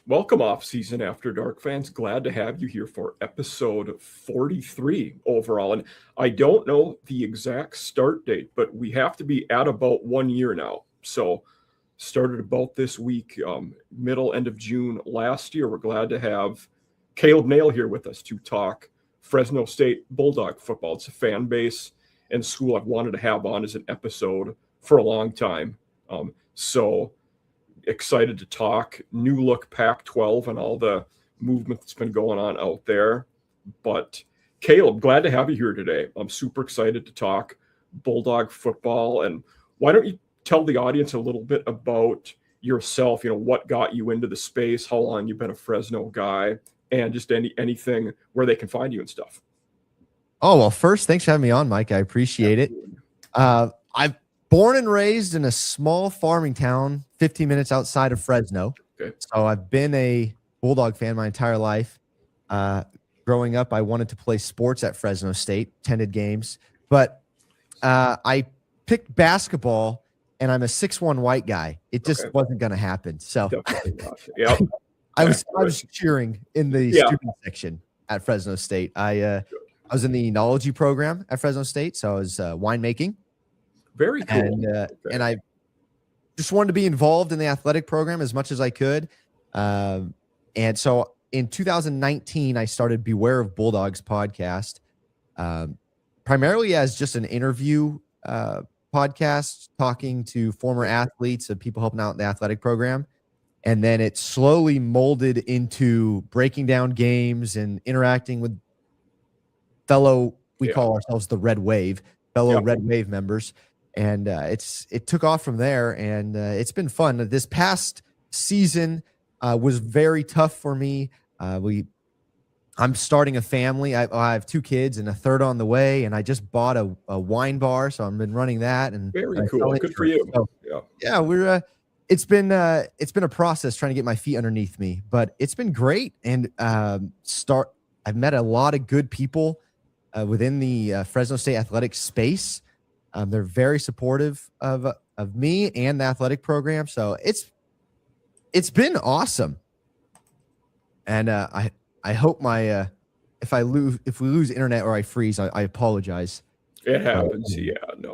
Welcome, Off-Season After Dark fans. Glad to have you here for episode 43 overall. And I don't know the exact start date, but we have to be at about 1 year now. So started about this week, end of June last year. We're glad to have Caleb Nail here with us to talk Fresno State Bulldog football. It's a fan base and school I've wanted to have on as an episode for a long time. So excited to talk new look Pac-12 and all the movement that's been going on out there. But Caleb, glad to have you here today. I'm super excited to talk Bulldog football. And why don't you tell the audience a little bit about yourself, what got you into the space, how long you've been a Fresno guy, and just anything where they can find you and stuff. Oh, well, first, thanks for having me on, Mike. I appreciate it. I've born and raised in a small farming town 15 minutes outside of Fresno. Okay. So I've been a Bulldog fan my entire life. Growing up, I wanted to play sports at Fresno State, attended games. But I picked basketball, and I'm a 6'1" white guy. It just wasn't going to happen. So Yep. I was cheering in the student section at Fresno State. I was in the enology program at Fresno State, so I was winemaking. Very cool. And I just wanted to be involved in the athletic program as much as I could. And so in 2019, I started Beware of Bulldogs Podcast, primarily as just an interview podcast, talking to former athletes and people helping out in the athletic program. And then it slowly molded into breaking down games and interacting with fellow, we call ourselves the Red Wave, Red Wave members. And it took off from there, and it's been fun. This past season was very tough for me. I'm starting a family. I have 2 kids and a third on the way, and I just bought a wine bar, so I've been running that. And very cool. Good for you. So, we're it's been a process trying to get my feet underneath me, but it's been great. And I've met a lot of good people within the Fresno State athletic space. They're very supportive of me and the athletic program, so it's been awesome. And I hope my if we lose internet or I freeze, I apologize. It happens.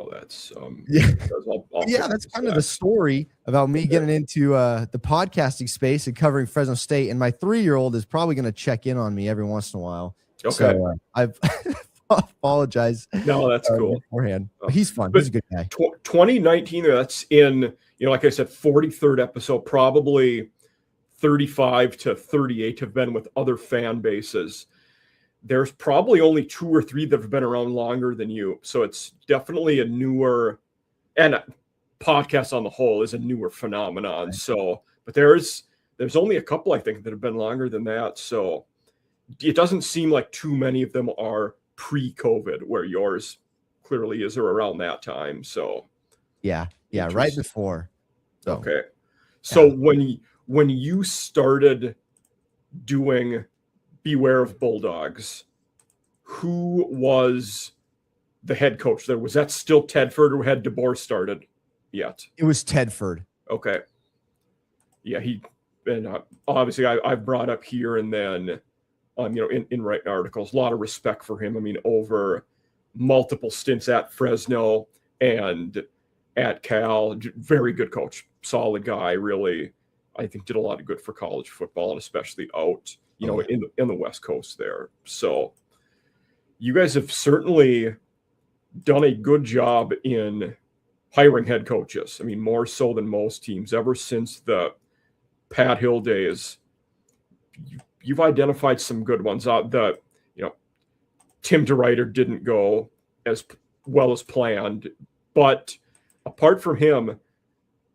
That's that's kind of the story about me getting into the podcasting space and covering Fresno State. And my 3-year-old is probably going to check in on me every once in a while. Okay, so I've apologize. No, that's cool. Beforehand. He's fun. He's a good guy. 2019, that's in, like I said, 43rd episode, probably 35 to 38 have been with other fan bases. There's probably only 2 or 3 that have been around longer than you. So it's definitely a newer, and podcast on the whole is a newer phenomenon. Right. So, but there's only a couple, I think, that have been longer than that. So it doesn't seem like too many of them are pre-COVID, where yours clearly is or around that time. So yeah, right before. So, okay. So when you started doing Beware of Bulldogs, who was the head coach there? Was that still Tedford, or had DeBoer started yet? It was Tedford. Okay. Yeah, obviously I've brought up here and then in writing articles, a lot of respect for him. I mean, over multiple stints at Fresno and at Cal, very good coach, solid guy, really, I think did a lot of good for college football, and especially out, in the West Coast there. So you guys have certainly done a good job in hiring head coaches. I mean, more so than most teams ever since the Pat Hill days. You've identified some good ones. Tim DeRuyter didn't go as well as planned, but apart from him,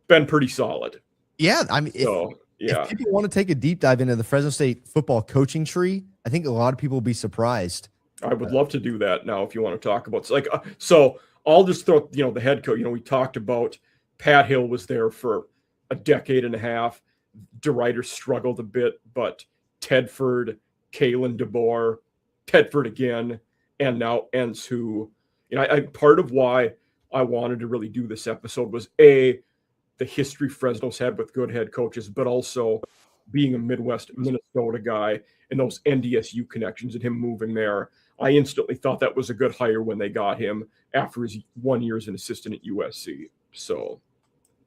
been pretty solid. Yeah, I mean, if people want to take a deep dive into the Fresno State football coaching tree, I think a lot of people will be surprised. I would love to do that now if you want to talk about. So I'll just throw the head coach. We talked about Pat Hill was there for a decade and a half. DeRuyter struggled a bit, but Tedford, Kalen DeBoer, Tedford again, and now Entz, who, I part of why I wanted to really do this episode was the history Fresno's had with good head coaches, but also being a Midwest Minnesota guy and those NDSU connections and him moving there, I instantly thought that was a good hire when they got him after his 1 year as an assistant at USC. So,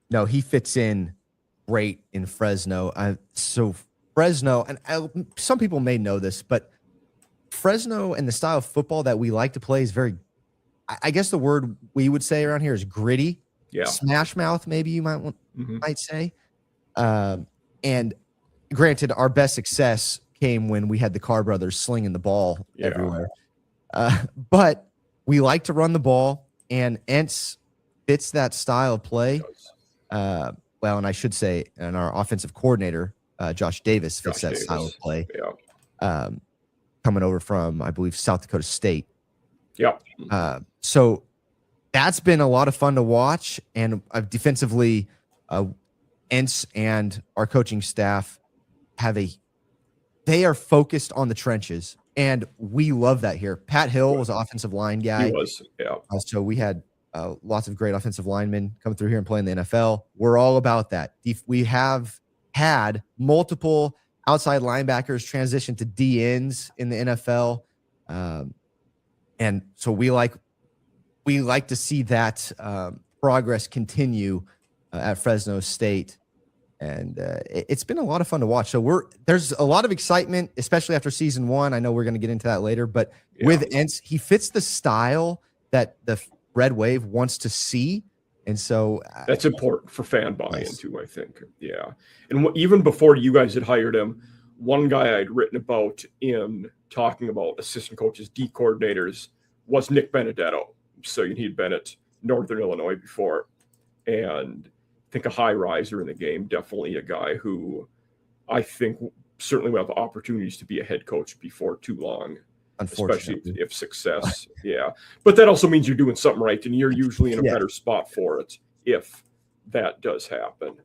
no, he fits in great in Fresno. So Fresno, and some people may know this, but Fresno and the style of football that we like to play is very, I guess the word we would say around here is gritty. Yeah. Smash mouth, maybe you might say. And granted, our best success came when we had the Carr brothers slinging the ball everywhere. But we like to run the ball, and Entz fits that style of play. Well, and I should say, and our offensive coordinator, Josh Davis, fits that style of play. Yeah. Coming over from, I believe, South Dakota State. Yeah. So that's been a lot of fun to watch. And defensively, Entz and our coaching staff they are focused on the trenches. And we love that here. Pat Hill was an offensive line guy. He was, yeah. So we had lots of great offensive linemen come through here and play in the NFL. We're all about that. We have had multiple outside linebackers transition to D-ends in the NFL. And so we like to see that progress continue at Fresno State. And it's been a lot of fun to watch. So there's a lot of excitement, especially after season 1. I know we're going to get into that later, but with Entz, he fits the style that the Red Wave wants to see. And so that's important for fan buy-in too, I think. Yeah. And even before you guys had hired him, one guy I'd written about in talking about assistant coaches, D coordinators, was Nick Benedetto. So he'd been at Northern Illinois before. And I think a high riser in the game, definitely a guy who I think certainly will have opportunities to be a head coach before too long, especially if success. Yeah. But that also means you're doing something right, and you're usually in a better spot for it if that does happen.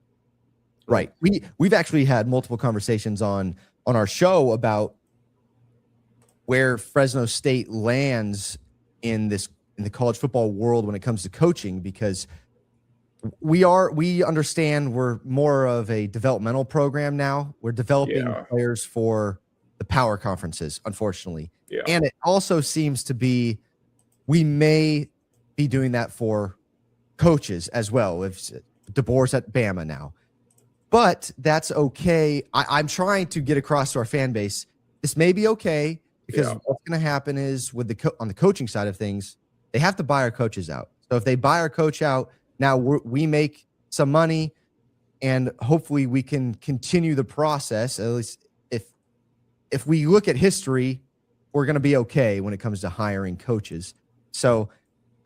Right. We've actually had multiple conversations on our show about where Fresno State lands in the college football world when it comes to coaching, because we understand we're more of a developmental program now. We're developing players for the power conferences, unfortunately. Yeah. And it also seems to be, we may be doing that for coaches as well. If DeBoer's at Bama now, but that's okay. I'm trying to get across to our fan base, this may be okay, because what's going to happen is with on the coaching side of things, they have to buy our coaches out. So if they buy our coach out, now we make some money, and hopefully we can continue the process. At least if we look at history, we're going to be okay when it comes to hiring coaches. So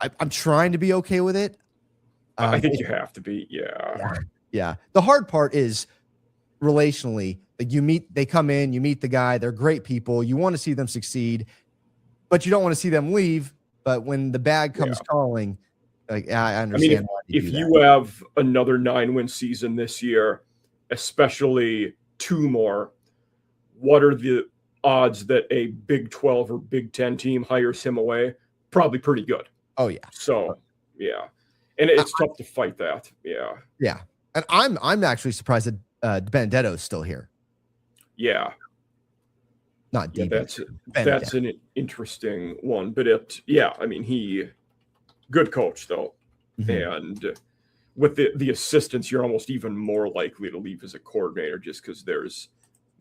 I'm trying to be okay with it. I think you have to be. Yeah. The hard part is relationally. Like they come in, you meet the guy, they're great people. You want to see them succeed, but you don't want to see them leave. But when the bag comes calling, like, I understand. I mean, if you have another 9-win season this year, especially 2 more, what are the odds that a Big 12 or Big 10 team hires him away? Probably pretty good. Oh yeah. So yeah, and it's tough to fight that. Yeah. Yeah, and I'm actually surprised that Benedetto's still here. Yeah. Not deep. That's an interesting one, but I mean, good coach though. Mm-hmm. And with the assistants, you're almost even more likely to leave as a coordinator just because there's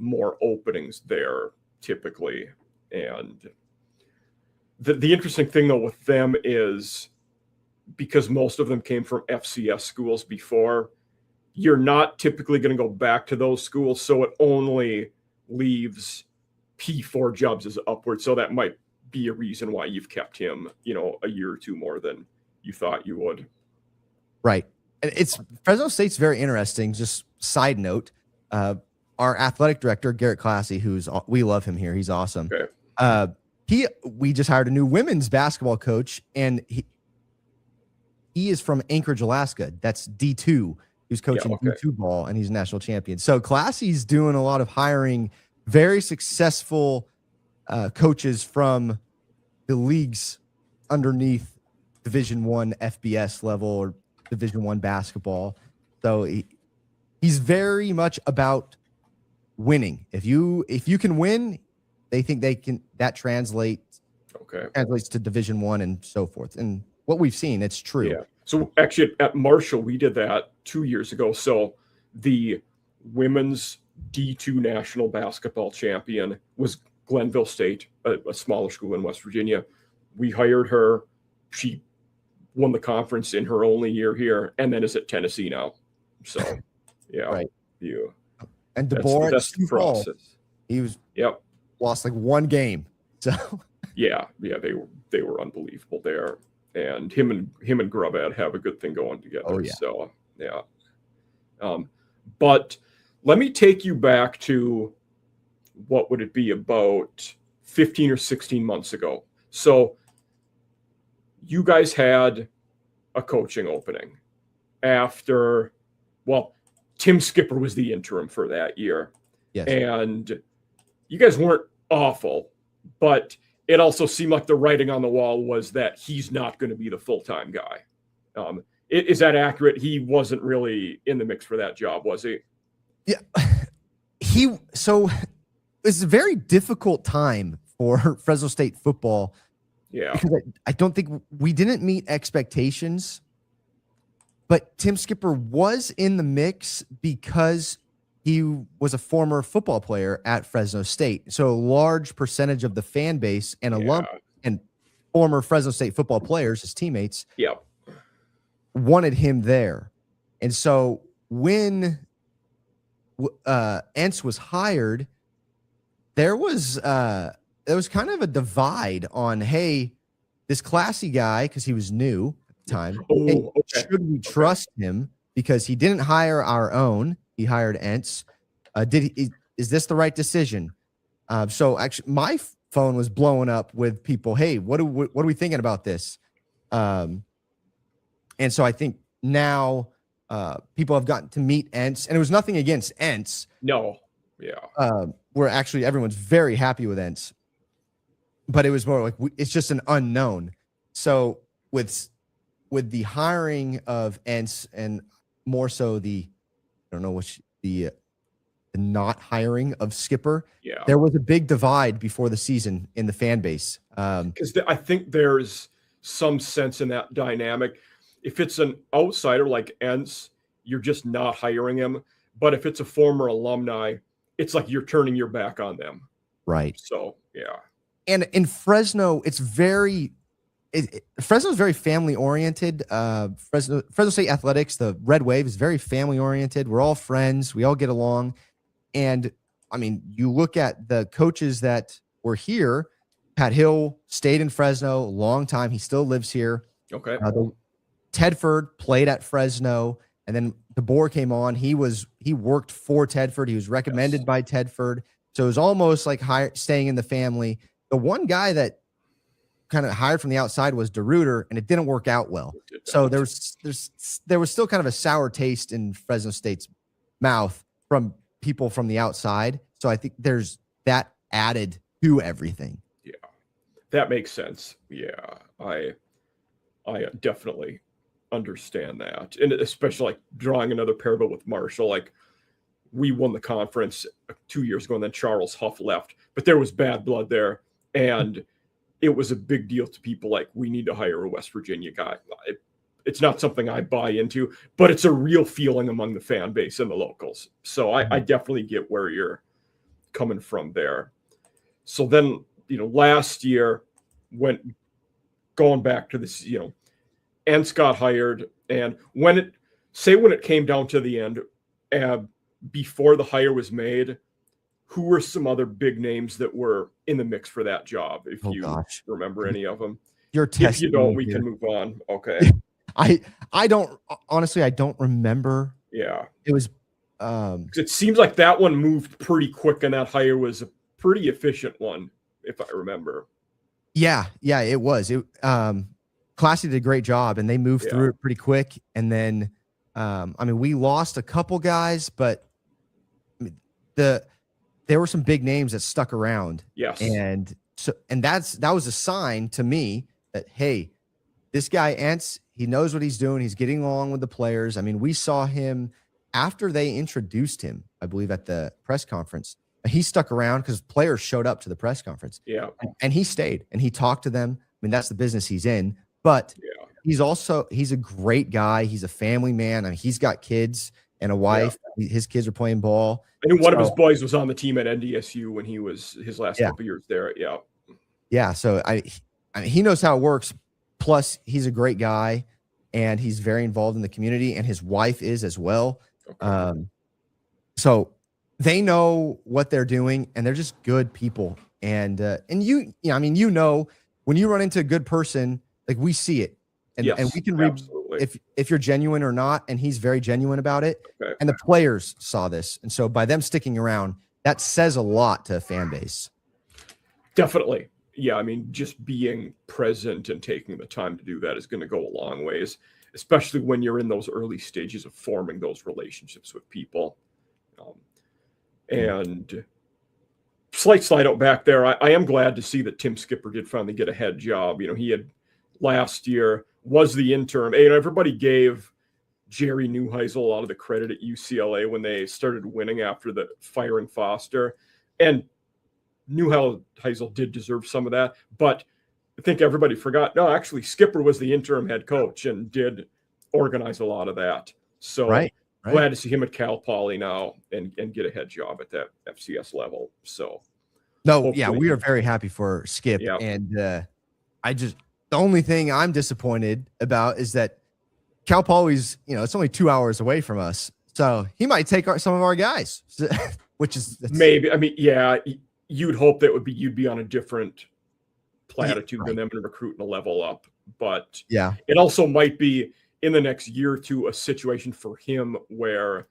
more openings there typically. And the interesting thing though with them is, because most of them came from FCS schools before, you're not typically going to go back to those schools. So it only leaves P4 jobs as upward. So that might be a reason why you've kept him, a year or 2 more than you thought you would. Right. And Fresno State's very interesting. Just side note, our athletic director, Garrett Classy, we love him here. He's awesome. Okay. We just hired a new women's basketball coach, and he is from Anchorage, Alaska. That's D2. He's coaching D2 ball, and he's a national champion. So Classy's doing a lot of hiring very successful coaches from the leagues underneath Division I FBS level or Division I basketball. So he's very much about winning. If you can win, they think they can. That translates to Division I and so forth. And what we've seen, it's true. Yeah. So actually, at Marshall, we did that 2 years ago. So the women's D2 national basketball champion was Glenville State, a smaller school in West Virginia. We hired her. She won the conference in her only year here, and then is at Tennessee now. So, yeah. Right. Yeah. And DeBoer, that's the process. He was lost like one game. So yeah, they were unbelievable there. And him and Grubad have a good thing going together. Oh, yeah. So yeah. But let me take you back to what would it be, about 15 or 16 months ago. So you guys had a coaching opening after, well, Tim Skipper was the interim for that year. Yes. And you guys weren't awful, but it also seemed like the writing on the wall was that he's not going to be the full-time guy. Is that accurate? He wasn't really in the mix for that job, was he? Yeah. So it's a very difficult time for Fresno State football. Yeah. Because I don't think we didn't meet expectations, but Tim Skipper was in the mix because he was a former football player at Fresno State. So a large percentage of the fan base and alum and former Fresno State football players, his teammates, wanted him there. And so when Entz was hired, there was kind of a divide on, hey, this classy guy, because he was new at the time, should we trust him? Because he didn't hire our own. He hired Entz. Is this the right decision? So actually, my phone was blowing up with people. Hey, what are we thinking about this? And so I think now people have gotten to meet Entz, and it was nothing against Entz. No, yeah. Where actually everyone's very happy with Entz, but it was more like it's just an unknown. So with the hiring of Entz, and more so the not hiring of Skipper, there was a big divide before the season in the fan base. Because I think there's some sense in that dynamic. If it's an outsider like Entz, you're just not hiring him. But if it's a former alumni, it's like you're turning your back on them. Right. So, yeah. And in Fresno, Fresno is very family oriented. Fresno State Athletics, the Red Wave, is very family oriented. We're all friends. We all get along. And I mean, you look at the coaches that were here. Pat Hill stayed in Fresno a long time. He still lives here. Okay. Tedford played at Fresno, and then DeBoer came on. He worked for Tedford. He was recommended by Tedford. So it was almost like staying in the family. The one guy that kind of hired from the outside was DeRuiter, and it didn't work out well. So there was still kind of a sour taste in Fresno State's mouth from people from the outside. So I think there's that added to everything. Yeah, that makes sense. Yeah, I definitely understand that, and especially like drawing another parallel with Marshall. Like, we won the conference 2 years ago, and then Charles Huff left, but there was bad blood there, and it was a big deal to people. Like, we need to hire a West Virginia guy. It's not something I buy into, but it's a real feeling among the fan base and the locals. So I definitely get where you're coming from there. So then, last year, going back to this, Entz got hired, and when it came down to the end, before the hire was made, who were some other big names that were in the mix for that job? If remember any of them, if you don't, we can move on. Okay. I don't, honestly, I don't remember. Yeah. It was, it seems like that one moved pretty quick, and that hire was a pretty efficient one, if I remember. Yeah, it was. Classy did a great job, and they moved through it pretty quick. And then, we lost a couple guys, but there were some big names that stuck around. Yes. And that was a sign to me that, hey, this guy Entz, he knows what he's doing. He's getting along with the players. I mean, we saw him after they introduced him, I believe at the press conference, he stuck around because players showed up to the press conference. Yeah. And he stayed and he talked to them. I mean, that's the business he's in, but he's a great guy. He's a family man. I mean, he's got kids and a wife. His kids are playing ball. And one of his boys was on the team at NDSU when he was his last couple years there. Yeah. Yeah. So I mean, he knows how it works. Plus, he's a great guy and he's very involved in the community, and his wife is as well. Okay. So they know what they're doing, and they're just good people. And I mean, when you run into a good person, like, we see it, and we can read if you're genuine or not. And he's very genuine about it. Okay. And the players saw this, and so by them sticking around, that says a lot to a fan base. Definitely. Yeah, I mean, just being present and taking the time to do that is going to go a long ways, especially when you're in those early stages of forming those relationships with people. And slight slide out back there, I am glad to see that Tim Skipper did finally get a head job. You know, he had last year was the interim. And everybody gave Jerry Neuheisel a lot of the credit at UCLA when they started winning after the firing Foster. And Neuheisel did deserve some of that, but I think everybody forgot. No, actually, Skipper was the interim head coach and did organize a lot of that. So glad to see him at Cal Poly now and get a head job at that FCS level. So we are very happy for Skip. Yep. And the only thing I'm disappointed about is that Cal Poly's, it's only 2 hours away from us, so he might take some of our guys, which is maybe. I mean, you'd hope that you'd be on a different platitude than them and recruiting a level up. But it also might be in the next year or two a situation for him where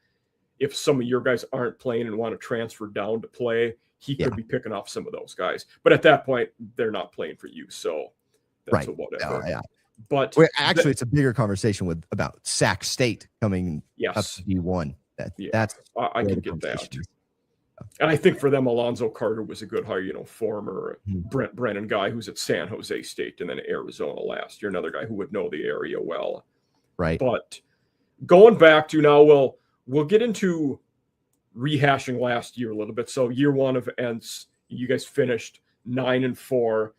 if some of your guys aren't playing and want to transfer down to play, he could be picking off some of those guys. But at that point, they're not playing for you. So that's whatever. But actually, it's a bigger conversation about Sac State coming up to D1. That's I can get that. And I think for them, Alonzo Carter was a good hire, former Brent Brennan guy who's at San Jose State and then Arizona last year, another guy who would know the area well. Right. But going back to now, we'll get into rehashing last year a little bit. So year one of Entz, you guys finished 9-4 for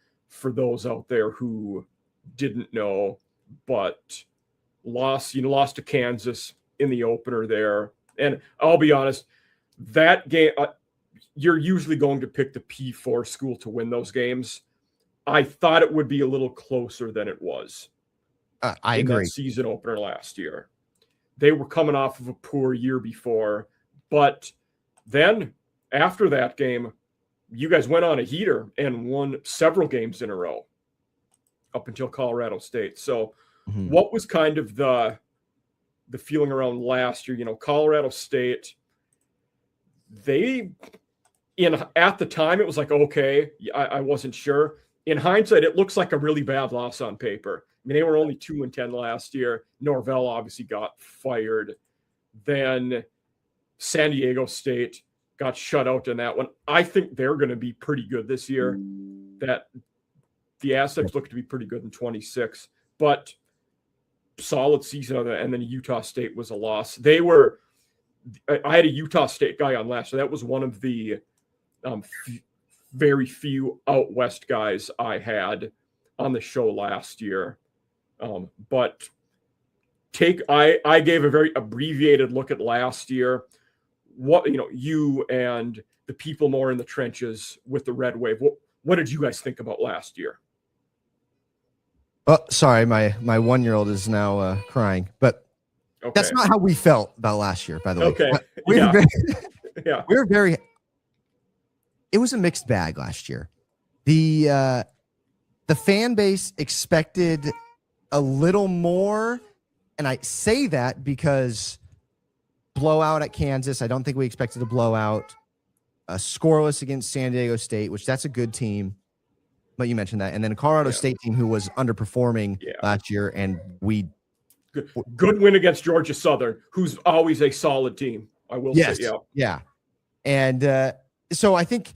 those out there who didn't know, but lost to Kansas in the opener there. And I'll be honest, that game, you're usually going to pick the P4 school to win those games. I thought it would be a little closer than it was. I agree. That season opener last year, they were coming off of a poor year before, but then after that game, you guys went on a heater and won several games in a row up until Colorado State. So what was kind of the feeling around last year? Colorado State, at the time, it was like, okay, I wasn't sure. In hindsight, it looks like a really bad loss on paper. I mean, they were only 2-10 last year. Norvell obviously got fired. Then San Diego State got shut out in that one. I think they're going to be pretty good this year. That the Aztecs look to be pretty good in 26, but solid season of that. And then Utah State was a loss. I had a Utah State guy on last, so that was one of the very few out west guys I had on the show last year. But I gave a very abbreviated look at last year. What you and the people more in the trenches with the Red Wave. What did you guys think about last year? Oh, sorry, my 1-year-old is now crying, but. Okay. That's not how we felt about last year, by the way. Okay. It was a mixed bag last year. The fan base expected a little more, and I say that because blowout at Kansas, I don't think we expected a blowout. Scoreless against San Diego State, which that's a good team, but you mentioned that. And then a Colorado State team who was underperforming last year, and we Good win against Georgia Southern, who's always a solid team. I will say, yeah. And so I think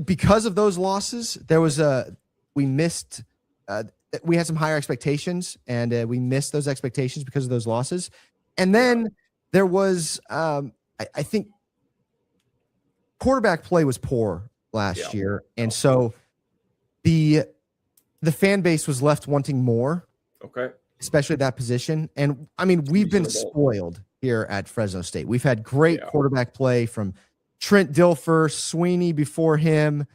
because of those losses, we missed. We had some higher expectations, and we missed those expectations because of those losses. And then there was, I think quarterback play was poor last year. And so the fan base was left wanting more. Okay. Especially that position. And I mean, we've been spoiled here at Fresno State. We've had great quarterback play from Trent Dilfer, Sweeney before him,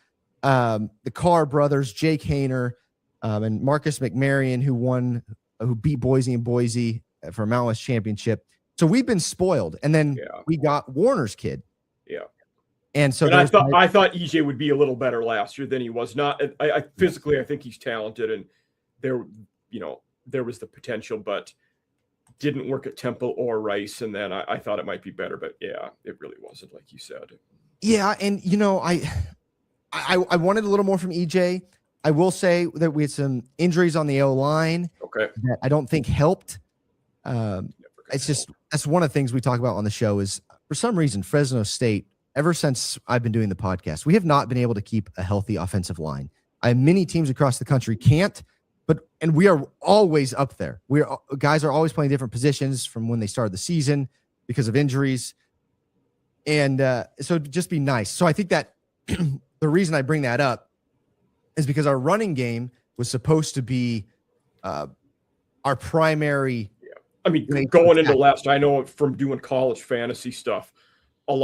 the Carr brothers, Jake Hayner, and Marcus McMarion, who beat Boise and Boise for a Mountain West championship. So we've been spoiled. And then we got Warner's kid. Yeah. And so I thought EJ would be a little better last year than he was. Not physically, I think he's talented, and there was the potential, but didn't work at Temple or Rice. And then I thought it might be better, but it really wasn't, like you said. Yeah. And I wanted a little more from EJ. I will say that we had some injuries on the O-line that I don't think helped. That's one of the things we talk about on the show is, for some reason, Fresno State, ever since I've been doing the podcast, we have not been able to keep a healthy offensive line. Many teams across the country can't. And we are always up there. Guys are always playing different positions from when they started the season because of injuries. And so it'd just be nice. So I think that the reason I bring that up is because our running game was supposed to be our primary. I mean, going into last, I know from doing college fantasy stuff,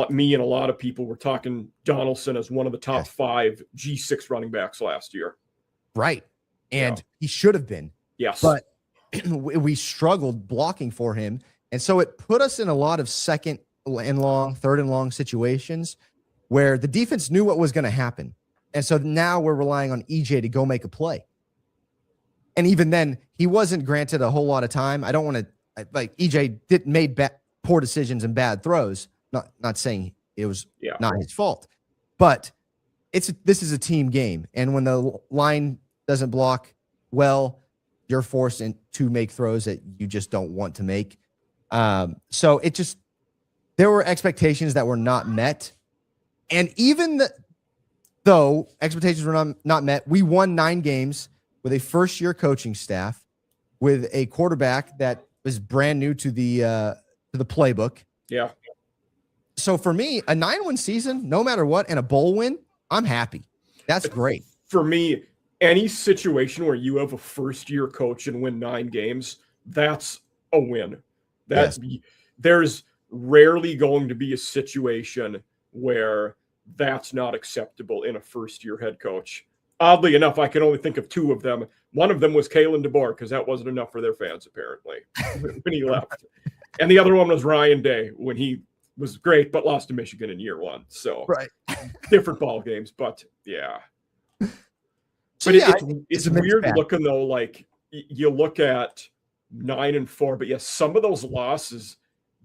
me and a lot of people were talking Donaldson as one of the top 5 G6 running backs last year. Right. And he should have been. Yes. But we struggled blocking for him. And so it put us in a lot of second and long, third and long situations where the defense knew what was going to happen. And so now we're relying on EJ to go make a play. And even then, he wasn't granted a whole lot of time. I don't want to, EJ made poor decisions and bad throws. Not saying it was not his fault. But this is a team game. And when the line doesn't block well, you're forced to make throws that you just don't want to make. So there were expectations that were not met. And even though expectations were not met, we won 9 games with a first-year coaching staff, with a quarterback that was brand new to the playbook. Yeah. So for me, a 9-win season, no matter what, and a bowl win, I'm happy. That's great. For me, any situation where you have a first-year coach and win 9 games, that's a win. There's rarely going to be a situation where that's not acceptable in a first-year head coach. Oddly enough, I can only think of 2 of them. One of them was Kalen DeBoer, because that wasn't enough for their fans, apparently, when he left. And the other one was Ryan Day, when he was great, but lost to Michigan in year 1. So different ball games, but yeah. So but it's weird looking, though. Like, you look at 9-4, but some of those losses,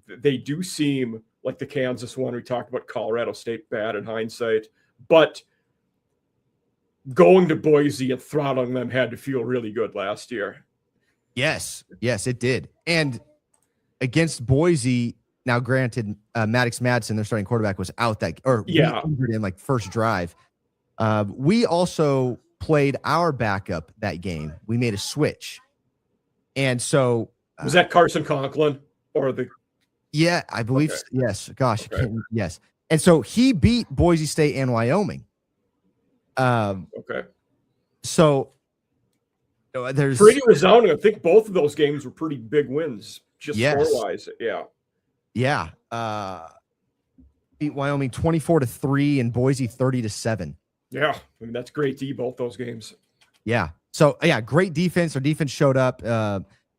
they do seem like the Kansas one. We talked about Colorado State, bad in hindsight, but going to Boise and throttling them had to feel really good last year. Yes, it did. And against Boise, now granted, Maddox Madsen, their starting quarterback, was out injured in first drive. We also played our backup that game. We made a switch. And so was that Carson Conklin or the? Yeah, I believe. Okay. Yes. Gosh. Okay. Yes. And so he beat Boise State and Wyoming. So there's pretty resounding. I think both of those games were pretty big wins, just score-wise. Yeah. Beat Wyoming 24-3 and Boise 30-7. Yeah, I mean, that's great D, both those games. Yeah. So great defense. Our defense showed up,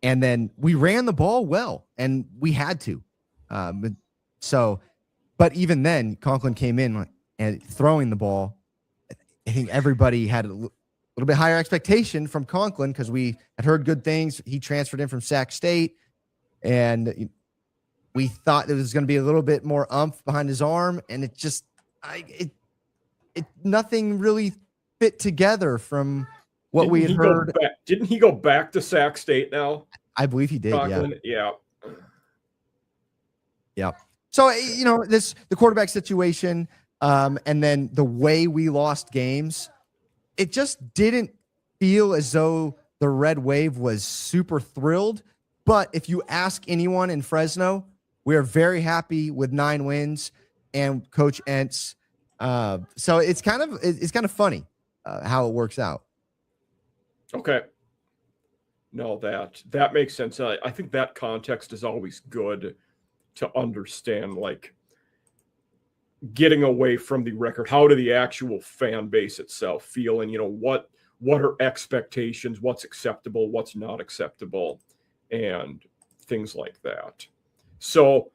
and then we ran the ball well, and we had to. But even then, Conklin came in and throwing the ball. I think everybody had a little bit higher expectation from Conklin because we had heard good things. He transferred in from Sac State, and we thought there was going to be a little bit more umph behind his arm, and it just nothing really fit together from what we had heard. Didn't he go back to Sac State now? I believe he did. Conklin? Yeah. So the quarterback situation, and then the way we lost games, it just didn't feel as though the Red Wave was super thrilled. But if you ask anyone in Fresno, We are very happy with 9 wins and Coach Entz. So it's kind of funny how it works out. Okay. No, that makes sense. I think that context is always good to understand, like getting away from the record. How do the actual fan base itself feel? And, what are expectations? What's acceptable? What's not acceptable? And things like that. So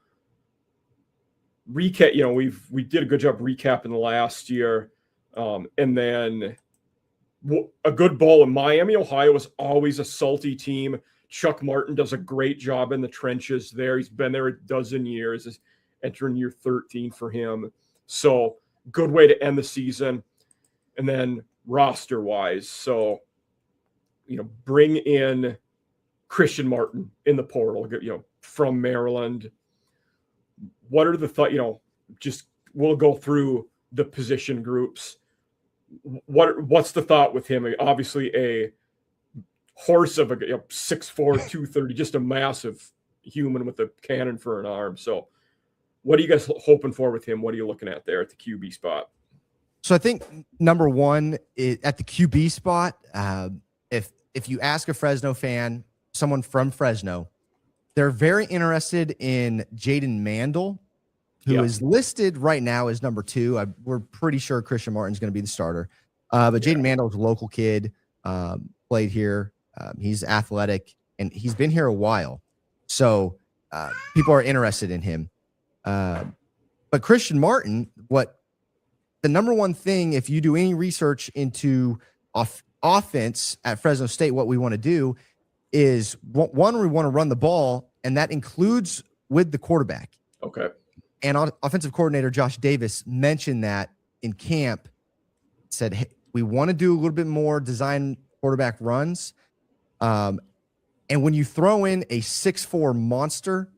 recap, we did a good job recapping the last year. And then a good bowl in Miami, Ohio is always a salty team. Chuck Martin does a great job in the trenches there. He's been there a dozen years, is entering year 13 for him. So good way to end the season. And then roster wise, so, bring in Christian Martin in the portal, from Maryland. What are the thoughts? Just we'll go through the position groups. What's the thought with him? Obviously, a horse of a 6'4", 230, just a massive human with a cannon for an arm. So, what are you guys hoping for with him? What are you looking at there at the QB spot? So I think number one at the QB spot, if you ask a Fresno fan, someone from Fresno, they're very interested in Jaden Mandel, who is listed right now as number 2. We're pretty sure Christian Martin's going to be the starter. But Jaden Mandel is a local kid, played here. He's athletic, and he's been here a while. So people are interested in him. But Christian Martin, the number one thing, if you do any research into offense at Fresno State, what we want to do is, one, we want to run the ball, and that includes with the quarterback. Okay. And offensive coordinator Josh Davis mentioned that in camp, said, hey, we want to do a little bit more design quarterback runs. And when you throw in a 6'4" monster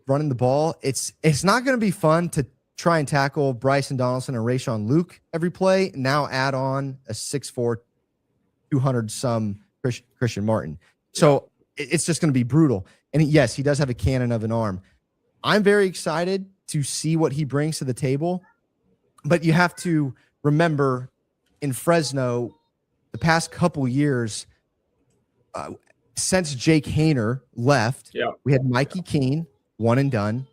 running the ball, it's not going to be fun to try and tackle Bryson Donaldson and Rayshawn Luke every play. Now add on a 6'4", 200-some Christian Martin. So it's just going to be brutal. And yes, he does have a cannon of an arm. I'm very excited to see what he brings to the table. But you have to remember, in Fresno, the past couple years, since Jake Hayner left, we had Mikey Keene, one and done.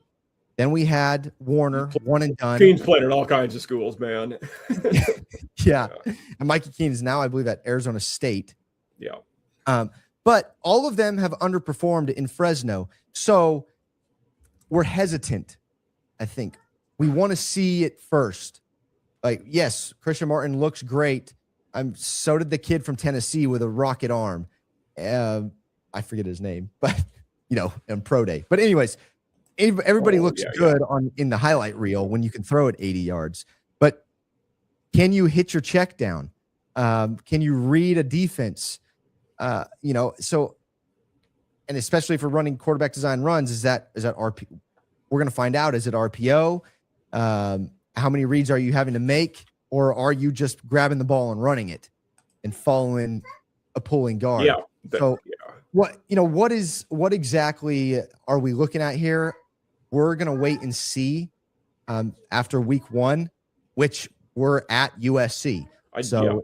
Then we had Warner, one and done. Keene's played at all kinds of schools, man. And Mikey Keene is now, I believe, at Arizona State. Yeah. But all of them have underperformed in Fresno. So we're hesitant, I think. We want to see it first. Like, yes, Christian Martin looks great. So did the kid from Tennessee with a rocket arm. I forget his name, but, in pro day. But anyways, everybody looks good in the highlight reel when you can throw it 80 yards. But can you hit your check down? Can you read a defense? So, and especially for running quarterback design runs, is that RP? We're going to find out. Is it RPO? How many reads are you having to make? Or are you just grabbing the ball and running it and following a pulling guard? What exactly are we looking at here? We're going to wait and see after week 1, which we're at USC. We'll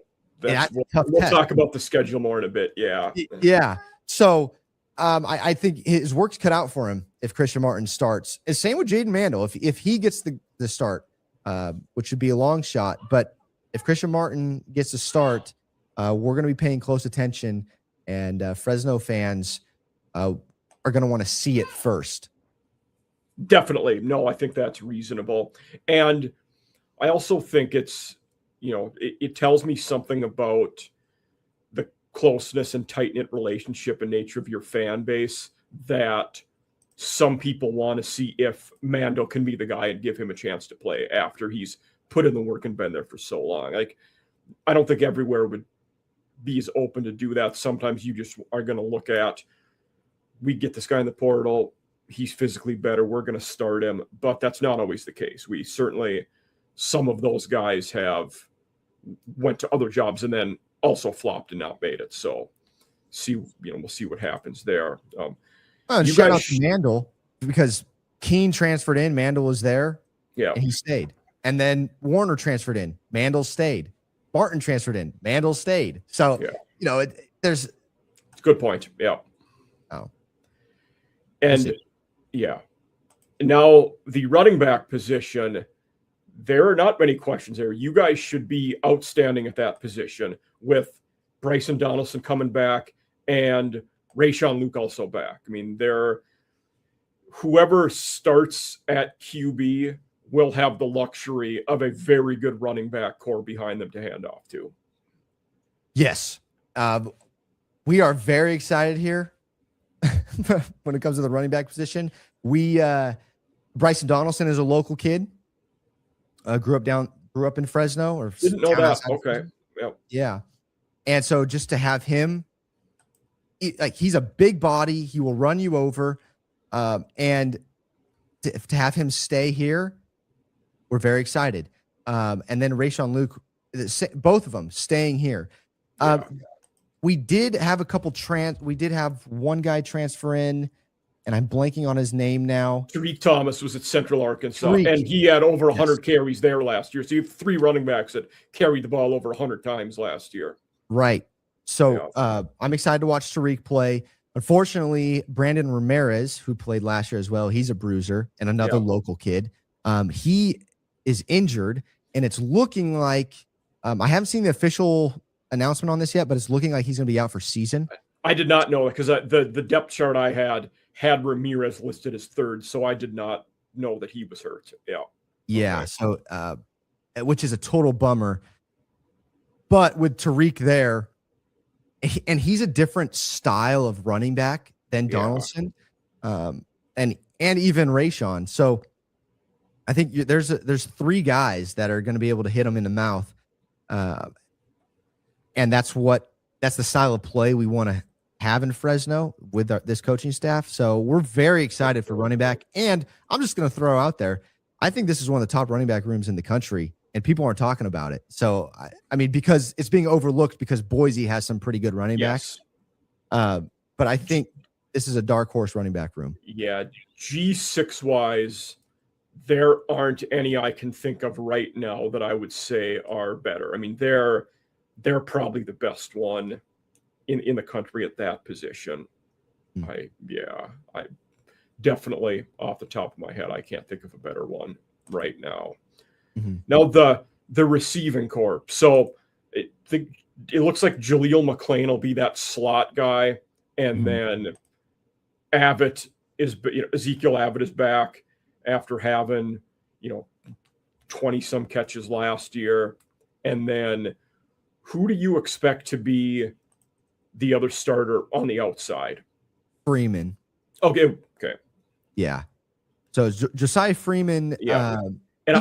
talk about the schedule more in a bit. Yeah. So I think his work's cut out for him if Christian Martin starts. And same with Jaden Mandel. If he gets the start, which would be a long shot, but if Christian Martin gets the start, we're going to be paying close attention, and Fresno fans are going to want to see it first. Definitely. No, I think that's reasonable. And I also think it's, it tells me something about the closeness and tight-knit relationship and nature of your fan base, that some people want to see if Mandel can be the guy and give him a chance to play after he's put in the work and been there for so long. Like, I don't think everywhere would be as open to do that. Sometimes you just are going to look at, we get this guy in the portal, he's physically better, we're going to start him. But that's not always the case. We certainly, some of those guys have went to other jobs and then also flopped and not made it. So we'll see what happens there. Shout out to Mandel, because Keene transferred in, Mandel was there, Yeah. and he stayed. And then Warner transferred in, Mandel stayed. Barton transferred in, Mandel stayed. So, there's It's a good point. Yeah. Oh. And yeah. Now the running back position, there are not many questions there. You guys should be outstanding at that position with Bryson Donaldson coming back and Rayshawn Luke also back. I mean, whoever starts at QB will have the luxury of a very good running back core behind them to hand off to. Yes. We are very excited here when it comes to the running back position. Bryson Donaldson is a local kid. Grew up in Fresno, or didn't know that. Okay. Yep. Yeah. And so just to have him, he's a big body. He will run you over. And to have him stay here, we're very excited. And then Rayshawn Luke, both of them staying here. We did have a couple we did have one guy transfer in, and I'm blanking on his name now. Tariq Thomas was at Central Arkansas, and he had over 100 carries there last year. So you have 3 running backs that carried the ball over 100 times last year. Right. So I'm excited to watch Tariq play. Unfortunately, Brandon Ramirez, who played last year as well, he's a bruiser and another local kid. He is injured, and it's looking like I haven't seen the official announcement on this yet, but it's looking like he's going to be out for season. I did not know, because the depth chart I had Ramirez listed as 3rd, so I did not know that he was hurt. Yeah. Okay. So which is a total bummer. But with Tariq there, and he's a different style of running back than Donaldson, and even Rayshawn. So I think there's 3 guys that are going to be able to hit him in the mouth, and that's the style of play we want to have in Fresno with this coaching staff. So we're very excited for running back. And I'm just going to throw out there, I think this is one of the top running back rooms in the country, and people aren't talking about it. So, I mean, because it's being overlooked because Boise has some pretty good running backs. But I think this is a dark horse running back room. Yeah. G6 wise, there aren't any I can think of right now that I would say are better. I mean, they're probably the best one in the country at that position. I definitely, off the top of my head, I can't think of a better one right now. Mm-hmm. Now the receiving corps. So it looks like Jaleel McClain will be that slot guy, and then Ezekiel Abbott is back after having 20 some catches last year. And then who do you expect to be the other starter on the outside? Freeman. Okay. Yeah. So Josiah Freeman. Yeah. And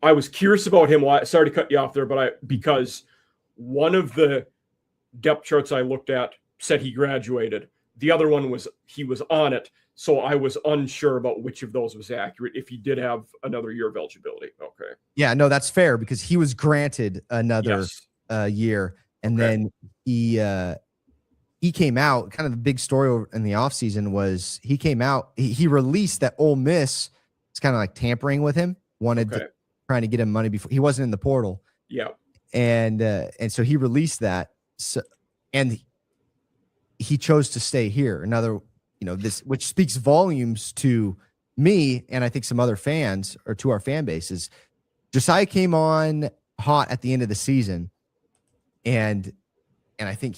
I was curious about him. Sorry to cut you off there, but because one of the depth charts I looked at said he graduated. The other one was he was on it. So I was unsure about which of those was accurate, if he did have another year of eligibility. Okay. Yeah, no, that's fair, because he was granted another year. And then he came out. Kind of the big story in the offseason was he came out. He released that Ole Miss is kind of like tampering with him, trying to get him money before he wasn't in the portal. Yeah. And so he released that. So, and he chose to stay here. Another, this, which speaks volumes to me, and I think some other fans, or to our fan bases. Josiah came on hot at the end of the season, and I think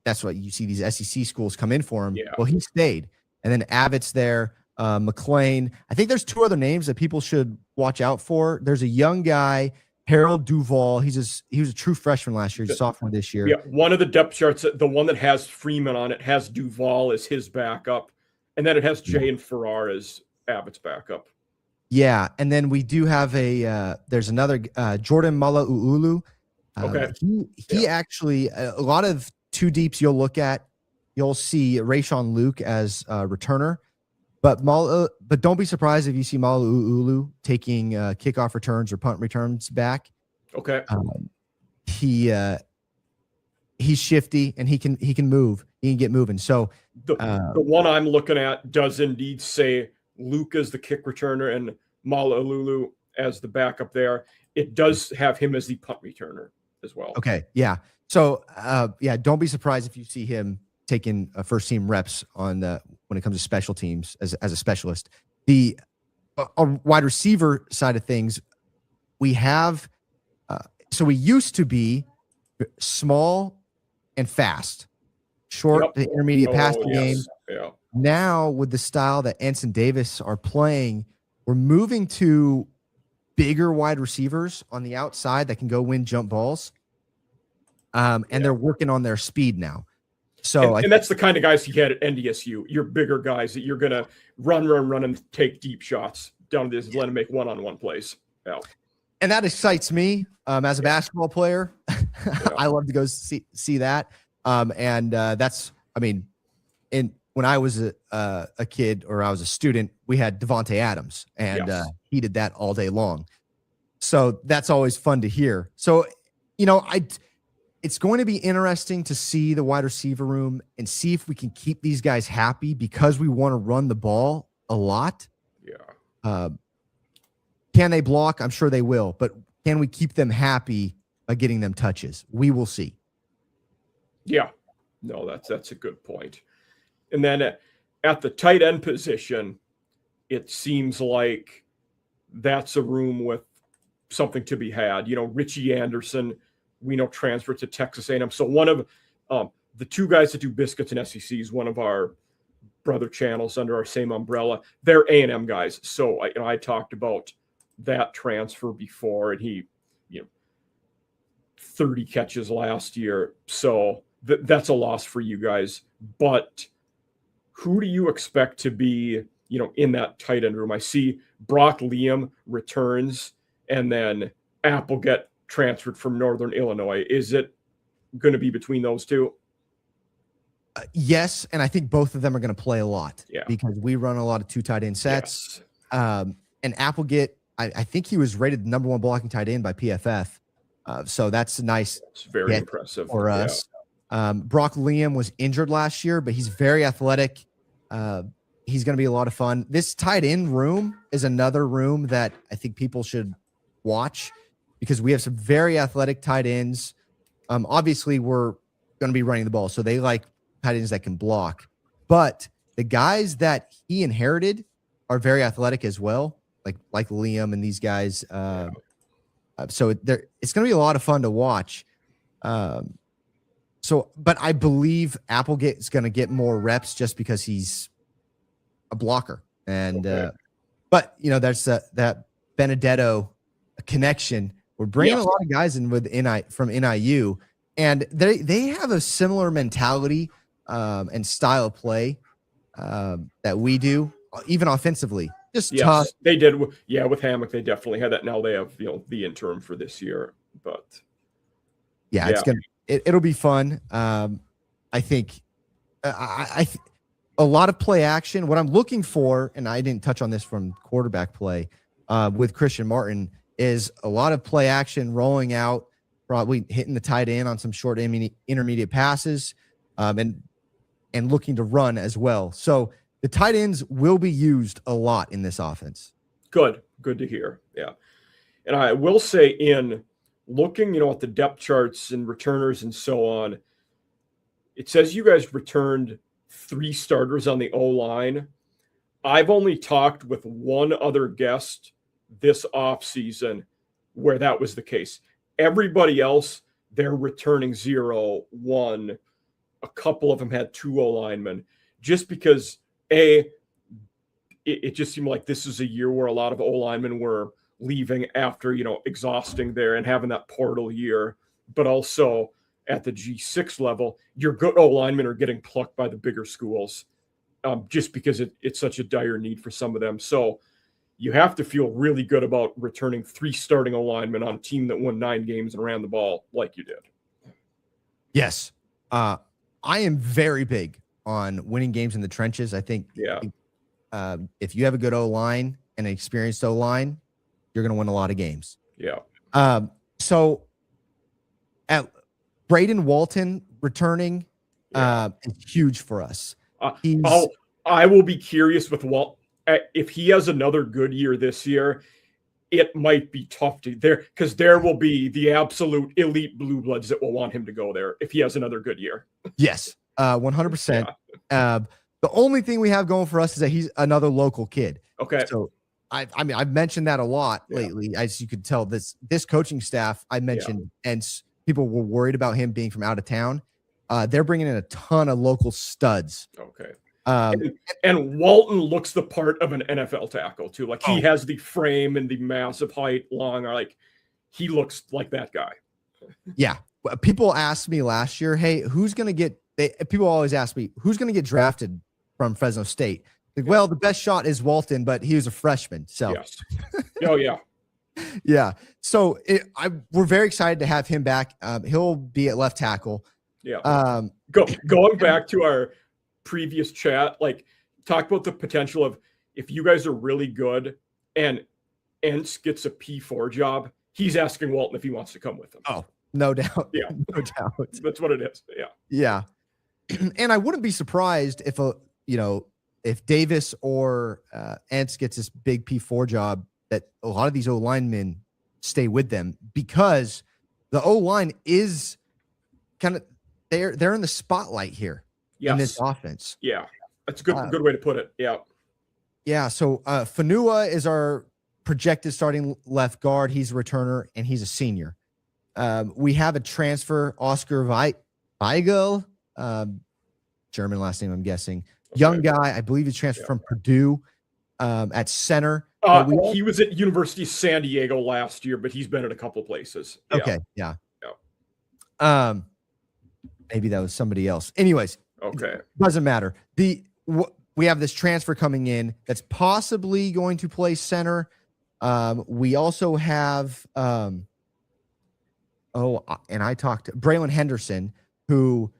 that's what you see these SEC schools come in for him. Yeah. Well, he stayed, and then Abbott's there, McClain. I think there's 2 other names that people should watch out for. There's a young guy, Harold Duval. He was a true freshman last year. He's a sophomore this year. Yeah, one of the depth charts, the one that has Freeman on it, has Duval as his backup, and then it has Jay and Farrar as Abbott's backup. Yeah, and then we do have there's another Jordan Malauulu. Okay. He actually, a lot of 2 deeps you'll see Rayshawn Luke as a returner, but don't be surprised if you see Malauulu taking kickoff returns or punt returns back. Okay. He's shifty, and he can move. He can get moving. So the one I'm looking at does indeed say Luke as the kick returner and Mala'ulu as the backup there. It does have him as the punt returner as well. Okay. Yeah. So, don't be surprised if you see him taking first team reps on when it comes to special teams as a specialist. The wide receiver side of things, we have, so we used to be small and fast, short to intermediate passing game. Yeah. Now with the style that Entz and Davis are playing, we're moving to bigger wide receivers on the outside that can go win jump balls. And they're working on their speed now. So and that's the kind of guys you get at NDSU. You're bigger guys that you're going to run and take deep shots down to this, let them make one-on-one plays. Yeah. And that excites me as a basketball player. I love to go see that. That's, I mean, when I was a kid or I was a student, we had Devontae Adams, and he did that all day long. So that's always fun to hear. So, it's going to be interesting to see the wide receiver room and see if we can keep these guys happy because we want to run the ball a lot. Yeah. Can they block? I'm sure they will, but can we keep them happy by getting them touches? We will see. Yeah. No, that's a good point. And then at the tight end position, it seems like that's a room with something to be had. Richie Anderson, we know transferred to Texas A&M. So one of the two guys that do biscuits and SEC is one of our brother channels under our same umbrella. They're A&M guys. So I talked about that transfer before, and he, 30 catches last year. So that's a loss for you guys. But who do you expect to be, in that tight end room? I see Brock Liam returns, and then Applegate transferred from Northern Illinois. Is it going to be between those two? Yes, and I think both of them are going to play a lot because we run a lot of 2 tight end sets. Yes. And Applegate, I think he was rated the number 1 blocking tight end by PFF. So that's nice. It's very impressive for us. Brock Liam was injured last year, but he's very athletic. He's going to be a lot of fun. This tight end room is another room that I think people should watch because we have some very athletic tight ends. Obviously, we're going to be running the ball, so they like tight ends that can block. But the guys that he inherited are very athletic as well, like Liam and these guys. So it's going to be a lot of fun to watch. But I believe Applegate is going to get more reps just because he's a blocker. And but there's that Benedetto connection. We're bringing a lot of guys in from NIU, and they have a similar mentality and style of play that we do, even offensively. Just tough. They did. With Hammock, they definitely had that. Now they have the interim for this year, but it'll be fun. I think a lot of play action. What I'm looking for, and I didn't touch on this from quarterback play with Christian Martin, is a lot of play action rolling out, probably hitting the tight end on some short intermediate passes, and looking to run as well. So the tight ends will be used a lot in this offense. Good to hear. Yeah. And I will say, in looking, at the depth charts and returners and so on, it says you guys returned 3 starters on the O-line. I've only talked with one other guest this offseason where that was the case. Everybody else, they're returning 0, 1. A couple of them had 2 O-linemen, just because it just seemed like this is a year where a lot of O-linemen were leaving after, exhausting there and having that portal year. But also at the G6 level, your good O-linemen are getting plucked by the bigger schools just because it's such a dire need for some of them. So you have to feel really good about returning 3 starting O-linemen on a team that won 9 games and ran the ball like you did. Yes. I am very big on winning games in the trenches. I think if you have a good O-line and an experienced O-line, you're going to win a lot of games. Yeah. So at Braden Walton returning is huge for us. I will be curious with if he has another good year this year, it might be tough to there because there will be the absolute elite blue bloods that will want him to go there if he has another good year. Yes, 100%. The only thing we have going for us is that he's another local kid. Okay. So I mean, I've mentioned that a lot lately, as you could tell. This coaching staff I mentioned, and people were worried about him being from out of town. They're bringing in a ton of local studs. Okay. And Walton looks the part of an NFL tackle too. Like he has the frame and the massive height, long, or like he looks like that guy. Yeah. People asked me last year, hey, who's going to get, people always ask me, who's going to get drafted from Fresno State? Like, well, the best shot is Walton, but he was a freshman. So, yes. Oh, yeah. Yeah. So we're very excited to have him back. He'll be at left tackle. Yeah. Going back to our previous chat, like talk about the potential of if you guys are really good and Entz gets a P4 job, he's asking Walton if he wants to come with him. Oh, no doubt. Yeah. No doubt. That's what it is. Yeah. Yeah. And I wouldn't be surprised if Davis or Entz gets this big P4 job, that a lot of these O linemen stay with them, because the O line is kind of they're in the spotlight here in this offense. Yeah, that's a good way to put it. Yeah. Yeah. So Fanua is our projected starting left guard. He's a returner and he's a senior. We have a transfer, Oscar Weigel, German last name, I'm guessing. Okay. Young guy, I believe he's transferred from Purdue at center. He was at University of San Diego last year, but he's been at a couple places. Yeah. Okay, yeah. Maybe that was somebody else. Anyways, okay, doesn't matter. We have this transfer coming in that's possibly going to play center. We also have and I talked to Braylon Henderson, who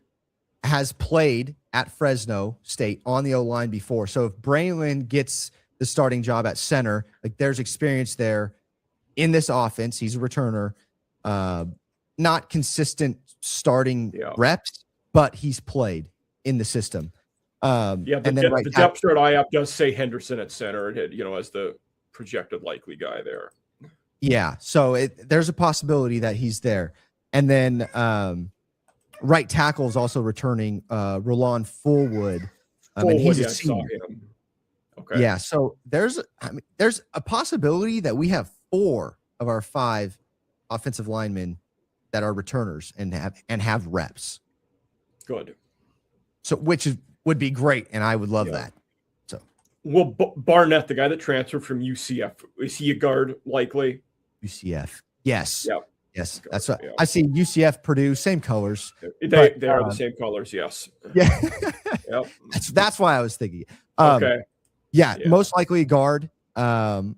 has played at Fresno State on the O-line before. So if Braylon gets the starting job at center, like there's experience there in this offense. He's a returner, not consistent starting reps, but he's played in the system. The depth chart IAP does say Henderson at center, as the projected likely guy there. Yeah, so there's a possibility that he's there. And then right tackle is also returning Roland Fullwood. He's a senior. Okay. Yeah, so there's a possibility that we have 4 of our 5 offensive linemen that are returners and have reps. Good. So would be great, and I would love that. So, well, Barnett, the guy that transferred from UCF, is he a guard likely? UCF, yes. Yeah. Yes, that's what I see. UCF, Purdue, same colors. They are the same colors. Yes. Yeah. Yep. That's why I was thinking. Okay. Yeah, most likely guard. I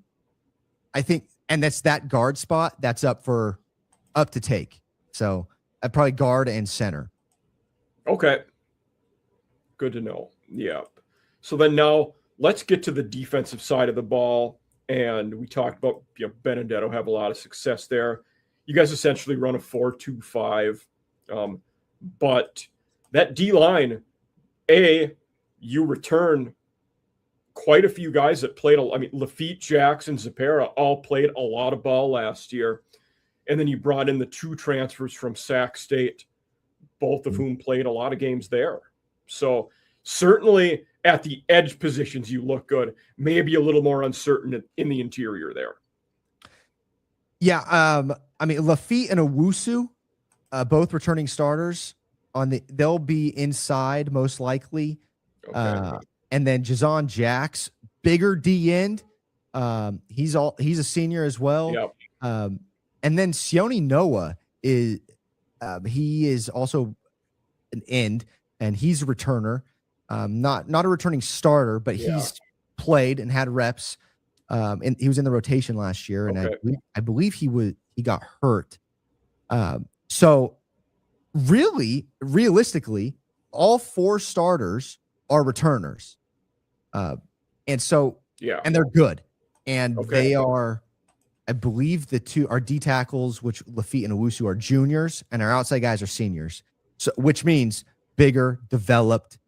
think, and that's that guard spot that's up to take. So probably guard and center. Okay. Good to know. Yeah. So then now let's get to the defensive side of the ball. And we talked about Benedetto have a lot of success there. You guys essentially run a 4-2-5. But that D-line, you return quite a few guys that played. Lafitte, Jackson, Zapera all played a lot of ball last year. And then you brought in the 2 transfers from Sac State, both of whom played a lot of games there. So certainly at the edge positions, you look good. Maybe a little more uncertain in the interior there. Yeah. Lafitte and Owusu, both returning starters they'll be inside most likely. Okay. And then Jazon Jacks, bigger D end. He's a senior as well. Yep. And then Sione Noah he is also an end, and he's a returner. Not a returning starter, but he's played and had reps. And he was in the rotation last year, and I believe he got hurt. So really, realistically, all 4 starters are returners. And so, and they're good. And they are, I believe the 2 are D tackles, which Lafitte and Owusu are juniors, and our outside guys are seniors. So, which means bigger, developed.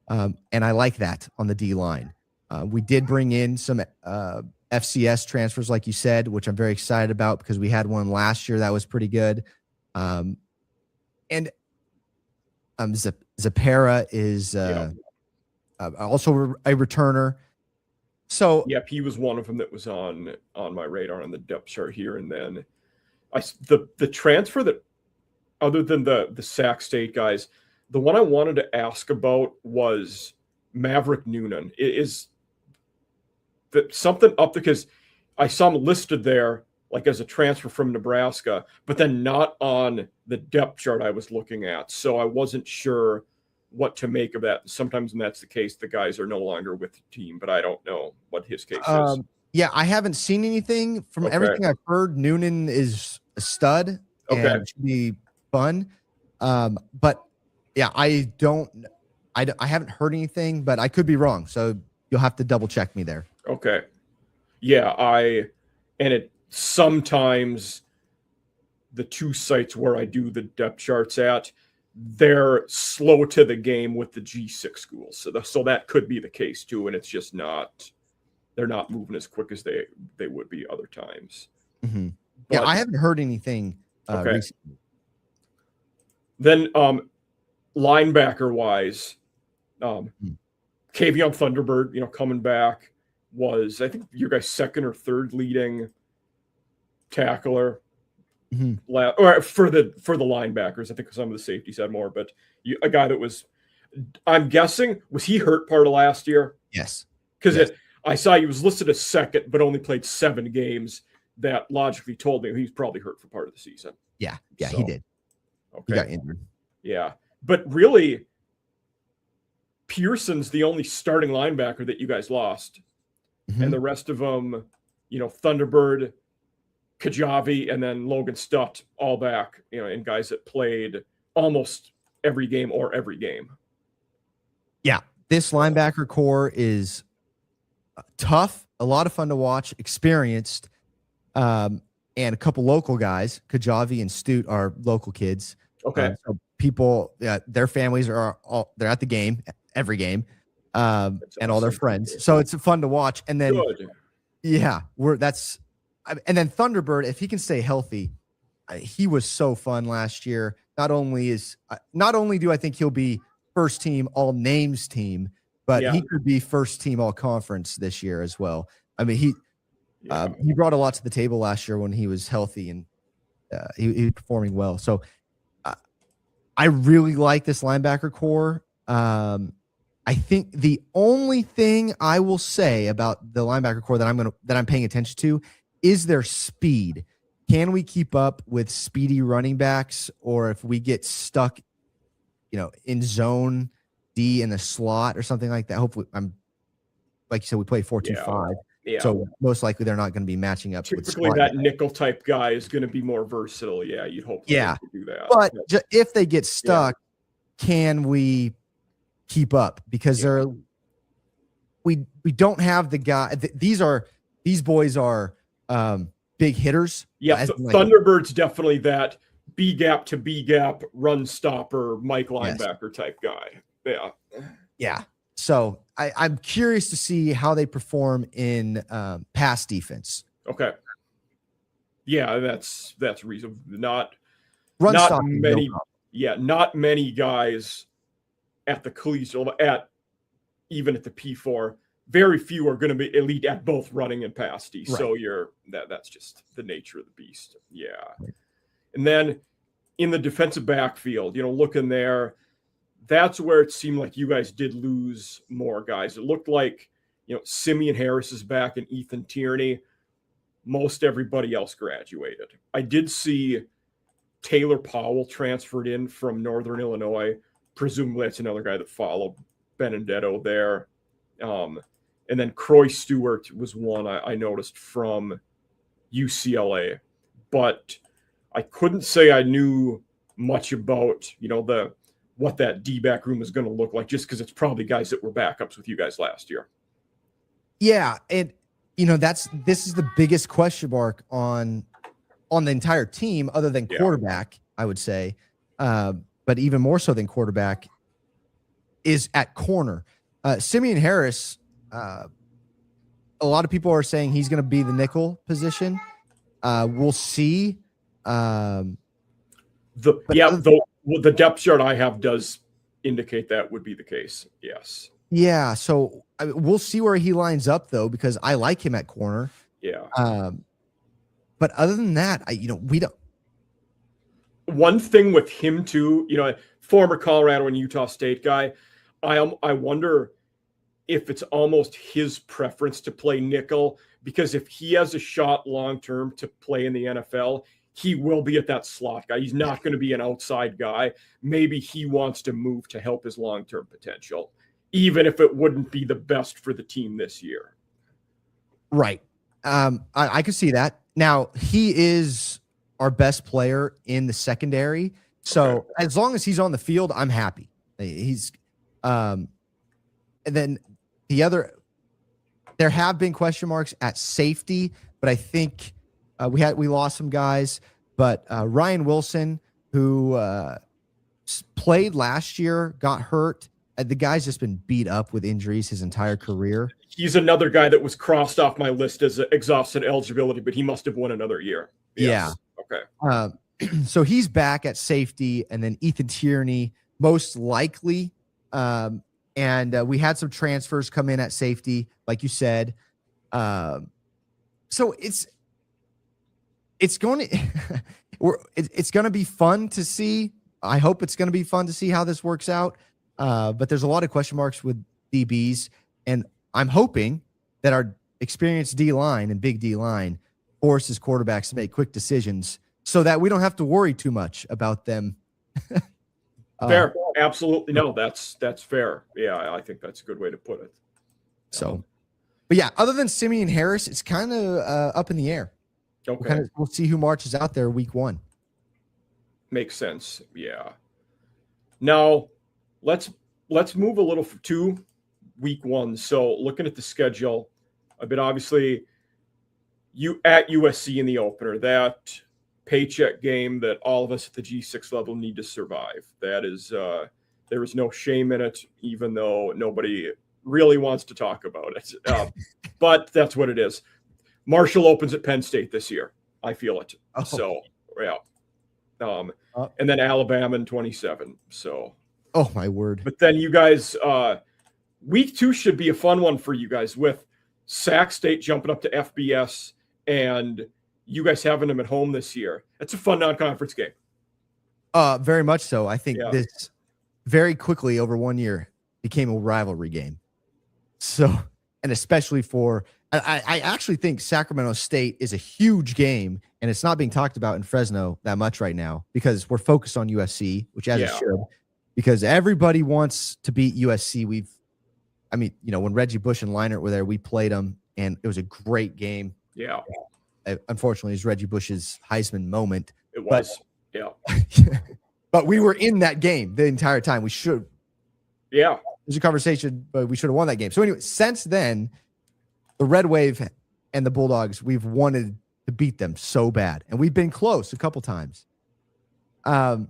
And I like that on the D line. We did bring in some FCS transfers, like you said, which I'm very excited about because we had one last year that was pretty good. And Zapera is also a returner. So yep, he was one of them that was on my radar on the depth chart here. And then the transfer that, other than the Sac State guys, the one I wanted to ask about was Maverick Noonan. Is that something up, because I saw him listed there like as a transfer from Nebraska, but then not on the depth chart I was looking at. So I wasn't sure what to make of that. Sometimes when that's the case, the guys are no longer with the team, but I don't know what his case is. Yeah, I haven't seen anything. From everything I've heard, Noonan is a stud and should be fun. But yeah, I haven't heard anything, but I could be wrong. So you'll have to double check me there. Okay. Yeah, sometimes the two sites where I do the depth charts at, they're slow to the game with the G6 schools. So that could be the case too. And it's just they're not moving as quick as they would be other times. Mm-hmm. Yeah, I haven't heard anything recently. Then linebacker wise, Kavion Thunderbird, coming back, was, I think, your guys' second or third leading tackler. Mm-hmm. Or for the linebackers. I think some of the safeties had more, but a guy that was, I'm guessing, was he hurt part of last year? Yes. Because I saw he was listed as second, but only played 7 games. That logically told me he's probably hurt for part of the season. Yeah, so, he did. Okay. He got injured. Yeah, but really, Pearson's the only starting linebacker that you guys lost. Mm-hmm. And the rest of them, Thunderbird, Kajavi, and then Logan Stutt, all back, and guys that played almost every game or every game. Yeah, this linebacker core is tough, a lot of fun to watch, experienced, and a couple local guys. Kajavi and Stute are local kids. Okay. So people, their families they're at the game, every game, and awesome. All their friends. So it's fun to watch. And then, and then Thunderbird, if he can stay healthy, he was so fun last year. Not only do I think he'll be first team all names team, but he could be first team all conference this year as well. I mean, he brought a lot to the table last year when he was healthy, and he was performing well. So I really like this linebacker core. I think the only thing I will say about the linebacker core that I'm paying attention to is their speed. Can we keep up with speedy running backs, or if we get stuck, in zone D in the slot or something like that? Hopefully, like you said, we play 4-2-5. Yeah. So most likely they're not going to be matching up. Typically, with that nickel type guy is going to be more versatile. Yeah, you'd hope. Yeah, to do that. But if they get stuck, can we keep up? Because we don't have the guy. These boys are big hitters. Yeah, Thunderbird's definitely that B gap to B gap run stopper, Mike linebacker type guy. Yeah. Yeah. So I'm curious to see how they perform in pass defense. Okay. Yeah, that's reasonable. Not many. Not many guys at the collegiate even at the P4. Very few are going to be elite at both running and pass D. Right. So that's just the nature of the beast. Yeah. Right. And then in the defensive backfield, looking there, that's where it seemed like you guys did lose more guys. It looked like, Simeon Harris is back and Ethan Tierney. Most everybody else graduated. I did see Taylor Powell transferred in from Northern Illinois. Presumably that's another guy that followed Benedetto there. And then Croy Stewart was one I noticed from UCLA. But I couldn't say I knew much about, what that D-back room is going to look like, just because it's probably guys that were backups with you guys last year. Yeah, and this is the biggest question mark on the entire team, other than quarterback, I would say, but even more so than quarterback, is at corner. Simeon Harris, A lot of people are saying he's going to be the nickel position. We'll see. The depth chart I have does indicate that would be the case. Yes. Yeah. So we'll see where he lines up though, because I like him at corner. Yeah. But other than that, we don't. One thing with him too, former Colorado and Utah State guy, I wonder if it's almost his preference to play nickel, because if he has a shot long-term to play in the NFL, he will be at that slot guy. He's not going to be an outside guy. Maybe he wants to move to help his long-term potential, even if it wouldn't be the best for the team this year. Right. I could see that. Now, he is our best player in the secondary. So as long as he's on the field, I'm happy. He's and then there have been question marks at safety, but I think we lost some guys. But Ryan Wilson, who played last year, got hurt. The guy's just been beat up with injuries his entire career. He's another guy that was crossed off my list as exhausted eligibility, but he must have won another year. Yes. Yeah. Okay. So he's back at safety, and then Ethan Tierney most likely. And we had some transfers come in at safety, like you said. So it's going to it's going to be fun to see. I hope it's going to be fun to see how this works out. But there's a lot of question marks with DBs, and I'm hoping that our experienced D-line and big D-line forces quarterbacks to make quick decisions so that we don't have to worry too much about them. Fair. Absolutely. No, that's fair. Yeah, I think that's a good way to put it. So, but yeah, other than Simeon Harris, it's kind of up in the air. Okay. We'll see who marches out there week 1. Makes sense. Yeah. Now, let's move a little to week 1. So looking at the schedule, a bit obviously you at USC in the opener, that paycheck game that all of us at the G6 level need to survive. That is, there is no shame in it, even though nobody really wants to talk about it. But that's what it is. Marshall opens at Penn State this year. I feel it. Oh. So, yeah. And then Alabama in 27. So. Oh, my word. But then you guys, week 2 should be a fun one for you guys with Sac State jumping up to FBS and you guys having them at home this year. It's a fun non-conference game. Very much so. I think this very quickly over 1 year became a rivalry game. So, and especially for, I actually think Sacramento State is a huge game, and it's not being talked about in Fresno that much right now because we're focused on USC, which as it should, because everybody wants to beat USC. When Reggie Bush and Leinart were there, we played them, and it was a great game. Yeah. Unfortunately, it's Reggie Bush's Heisman moment. It was, but we were in that game the entire time. We should. Yeah. There's a conversation, but we should have won that game. So anyway, since then, the Red Wave and the Bulldogs, we've wanted to beat them so bad, and we've been close a couple times. But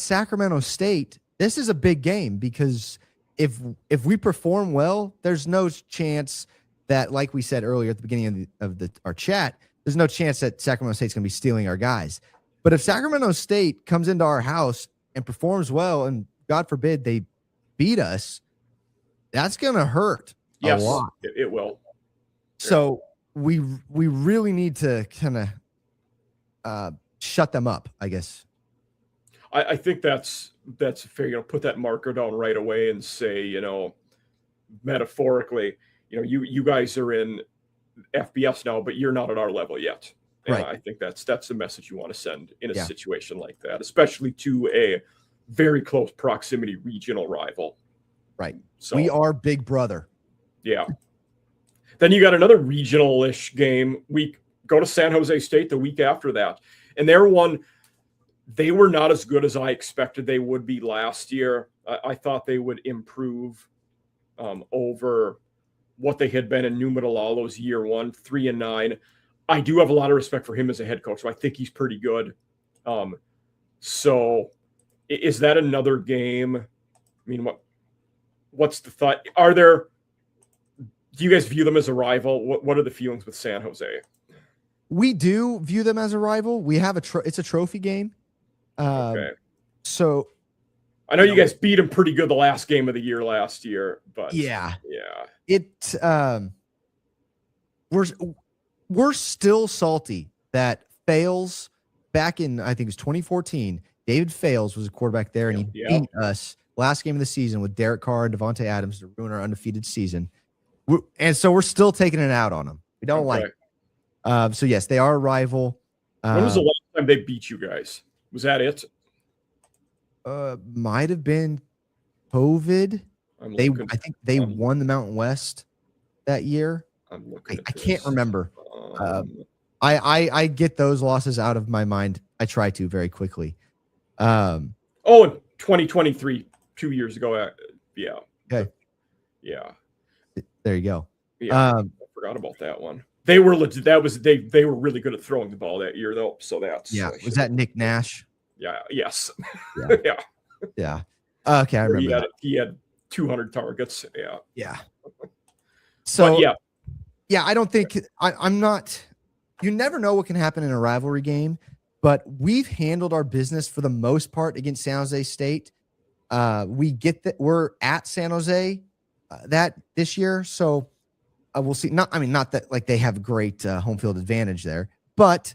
Sacramento State, this is a big game because if we perform well, there's no chance that, like we said earlier at the beginning of our chat, there's no chance that Sacramento State's going to be stealing our guys. But if Sacramento State comes into our house and performs well, and God forbid they beat us, that's going to hurt a lot. It will. So we really need to kind of shut them up, I guess. I think that's fair. Put that marker down right away and say, metaphorically, you guys are in FBS now, but you're not at our level yet. And right. I think that's the message you want to send in a situation like that, especially to a very close proximity regional rival. Right. So we are big brother. Yeah. Then you got another regional-ish game. We go to San Jose State the week after that. And they were not as good as I expected they would be last year. I thought they would improve over what they had been in Numatalalo's year 1, 3-9. I do have a lot of respect for him as a head coach. So I think he's pretty good. So is that another game? I mean, what's the thought? Do you guys view them as a rival? What are the feelings with San Jose? We do view them as a rival. We have it's a trophy game. Okay. So I know you guys beat them pretty good the last game of the year last year, but yeah. It we're still salty that Fales back in, I think it was 2014, David Fales was a quarterback there, and he beat us last game of the season with Derek Carr and Devontae Adams to ruin our undefeated season. And so we're still taking it out on them. We don't like it. So yes, they are a rival. When was the last time they beat you guys? Was that it? Might have been COVID. I think they won the Mountain West that year. I can't remember. I get those losses out of my mind. I try to very quickly. In 2023, 2 years ago. Yeah. Okay. Yeah. There you go. Yeah. I forgot about that one. They were legit. They were really good at throwing the ball that year, though. So that's Was that Nick Nash? Yeah. Yes. Yeah. Yeah. Okay, I remember that. He had 200 targets. Yeah. Yeah. So but yeah, I don't think I'm not. You never know what can happen in a rivalry game, but we've handled our business for the most part against San Jose State. We get that we're at San Jose that this year, so we'll see. Not that like they have great home field advantage there, but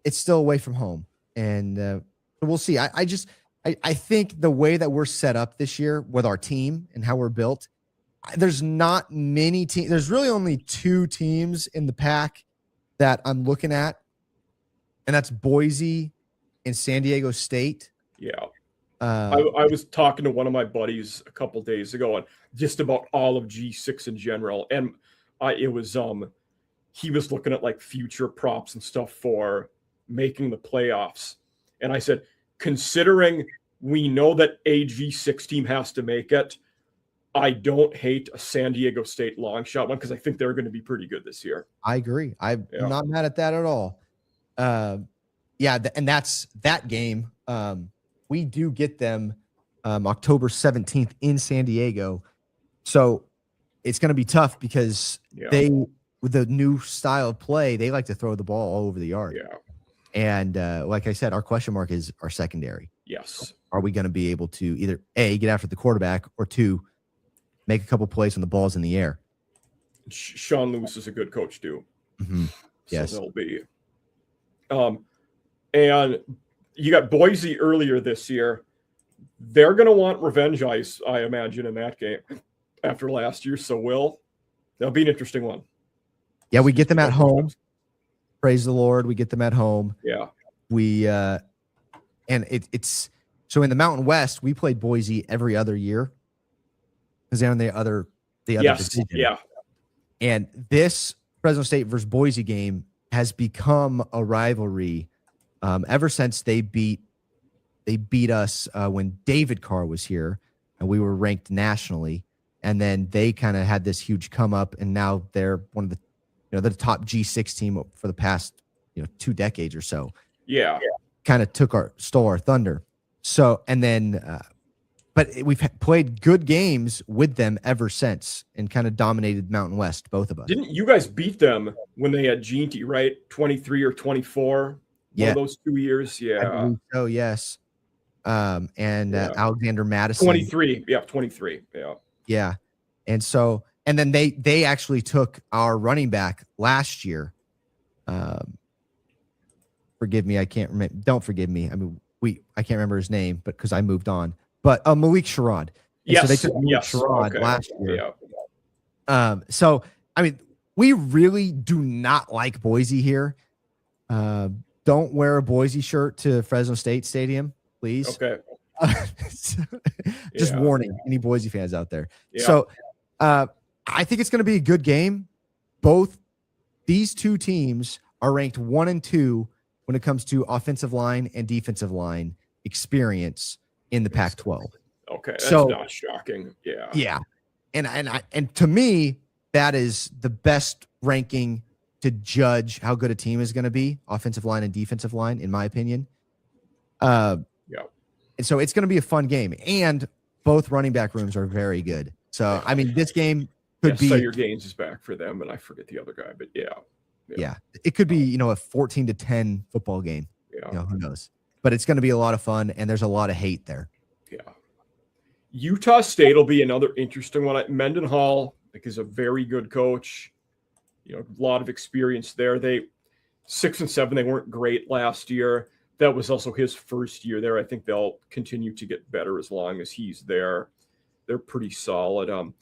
it's still away from home, and we'll see. I think the way that we're set up this year with our team and how we're built, there's not many teams. There's really only two teams in the pack that I'm looking at, and that's Boise and San Diego State. Yeah. I was talking to one of my buddies a couple days ago and just about all of G6 in general. And he was looking at like future props and stuff for making the playoffs. And I said, considering we know that a G6 team has to make it, I don't hate a San Diego State long shot one because I think they're going to be pretty good this year. I agree. I'm not mad at that at all. And that's that game. We do get them October 17th in San Diego. So it's going to be tough because they, with the new style of play, they like to throw the ball all over the yard. Yeah. And like I said, our question mark is our secondary. Yes. Are we going to be able to either A, get after the quarterback, or two, make a couple plays when the ball's in the air? Sean Lewis is a good coach too. Mm-hmm. Yes. So they'll be. And you got Boise earlier this year. They're going to want revenge, I imagine, in that game after last year. So that'll be an interesting one. Yeah, we get them at home. Praise the Lord, we get them at home. Yeah. And it's so in the Mountain West, we played Boise every other year because they're in the other division. Yeah. And this Fresno State versus Boise game has become a rivalry ever since they beat us when David Carr was here and we were ranked nationally. And then they kind of had this huge come up, and now they're one of the, they're the top G6 team for the past 2 decades or so. Yeah. Kind of stole our thunder. So, and then, but we've played good games with them ever since and kind of dominated Mountain West, both of us. Didn't you guys beat them when they had Ginty, right? 23 or 24? One of those 2 years? Yeah. Oh, yes. Alexander Madison. 23. Yeah, 23. Yeah. Yeah. And so, and then they actually took our running back last year. Forgive me, I can't remember. Don't forgive me. I mean, I can't remember his name, but because I moved on. But Malik Sherrod. Yes. So they took Malik Sherrod last year. Yeah. So I mean, we really do not like Boise here. Don't wear a Boise shirt to Fresno State Stadium, please. Okay. Just warning any Boise fans out there. Yeah. So I think it's going to be a good game. Both these two teams are ranked 1 and 2 when it comes to offensive line and defensive line experience in the Pac-12. Okay, that's not shocking. Yeah. Yeah. And to me, that is the best ranking to judge how good a team is going to be, offensive line and defensive line, in my opinion. And so it's going to be a fun game. And both running back rooms are very good. So, I mean, this game Yeah, could be Sire Gaines is back for them, and I forget the other guy, but yeah, it could be, a 14-10 football game. Yeah. Who knows? But it's going to be a lot of fun, and there's a lot of hate there. Yeah. Utah State will be another interesting one. Mendenhall, is a very good coach. A lot of experience there. They 6-7. They weren't great last year. That was also his first year there. I think they'll continue to get better as long as he's there. They're pretty solid. And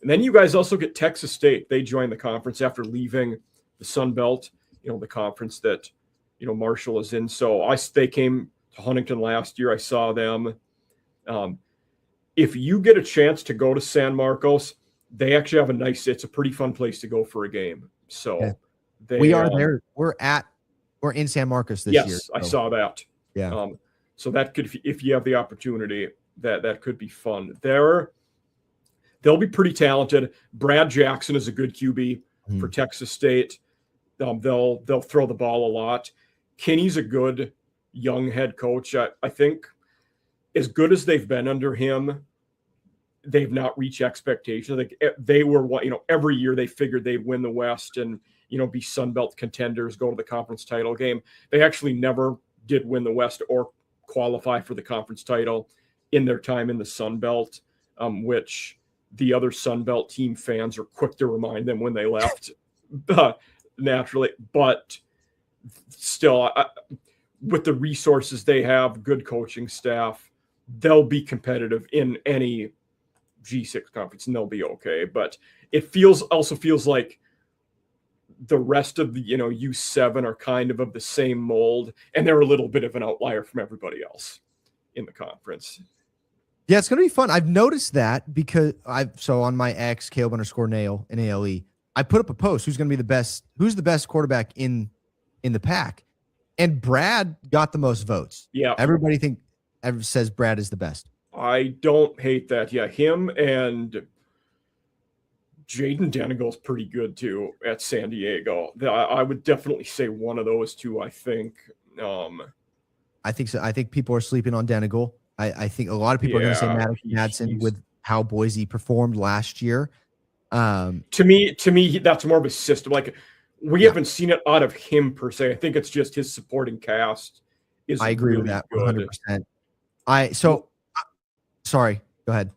then you guys also get Texas State. They joined the conference after leaving the Sun Belt, the conference that, Marshall is in. So they came to Huntington last year. I saw them. If you get a chance to go to San Marcos, they actually have it's a pretty fun place to go for a game. So we are there. We're in San Marcos this year. Yes, I saw that. Yeah. So that could, if you have the opportunity, that could be fun. They'll be pretty talented. Brad Jackson is a good QB for Texas State. They'll throw the ball a lot. Kenny's a good young head coach. I think as good as they've been under him, they've not reached expectations. Like they were, every year they figured they'd win the West and, be Sun Belt contenders, go to the conference title game. They actually never did win the West or qualify for the conference title in their time in the Sun Belt, which the other Sun Belt team fans are quick to remind them when they left, naturally. But still, with the resources they have, good coaching staff, they'll be competitive in any G6 conference and they'll be okay. But it also feels like the rest of the, U7 are kind of the same mold, and they're a little bit of an outlier from everybody else in the conference. Yeah, it's going to be fun. I've noticed that because on my X, Caleb_Nail in ALE, I put up a post, who's the best quarterback in the pack. And Brad got the most votes. Yeah. Everybody says Brad is the best. I don't hate that. Yeah, him and Jaden Denigle's pretty good too at San Diego. I would definitely say one of those two. I think so. I think people are sleeping on Denigle. I think a lot of people are going to say Madsen with how Boise performed last year. To me, that's more of a system. Like we haven't seen it out of him per se. I think it's just his supporting cast is. I agree with that 100%. Sorry, go ahead.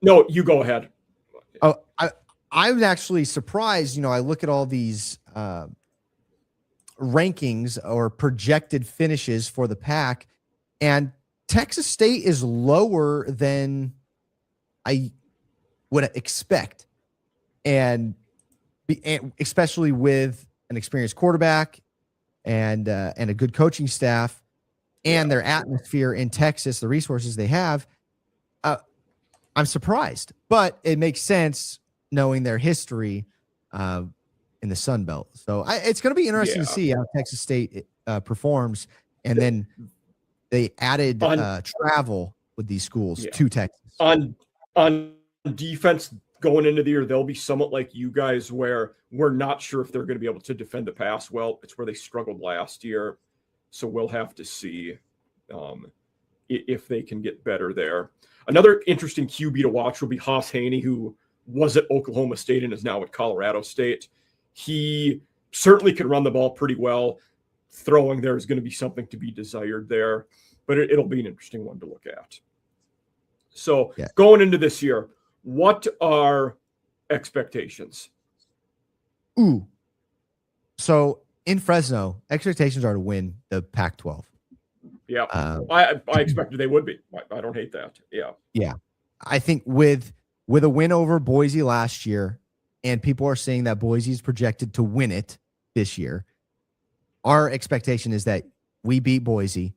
No, you go ahead. Oh, I was actually surprised. I look at all these rankings or projected finishes for the pack, and Texas State is lower than I would expect, and especially with an experienced quarterback and a good coaching staff and their atmosphere in Texas, the resources they have. I'm surprised, but it makes sense knowing their history in the Sun Belt. So it's going to be interesting to see how Texas State performs. And then they added travel with these schools to Texas. On defense going into the year, they'll be somewhat like you guys where we're not sure if they're going to be able to defend the pass well. It's where they struggled last year. So we'll have to see if they can get better there. Another interesting QB to watch will be Haas Haney, who was at Oklahoma State and is now at Colorado State. He certainly can run the ball pretty well. Throwing there is going to be something to be desired there, but it'll be an interesting one to look at. So going into this year, what are expectations? So in Fresno, expectations are to win the Pac-12. Yeah, I expected they would be. I don't hate that. Yeah. I think with a win over Boise last year, and people are saying that Boise is projected to win it this year, our expectation is that we beat Boise.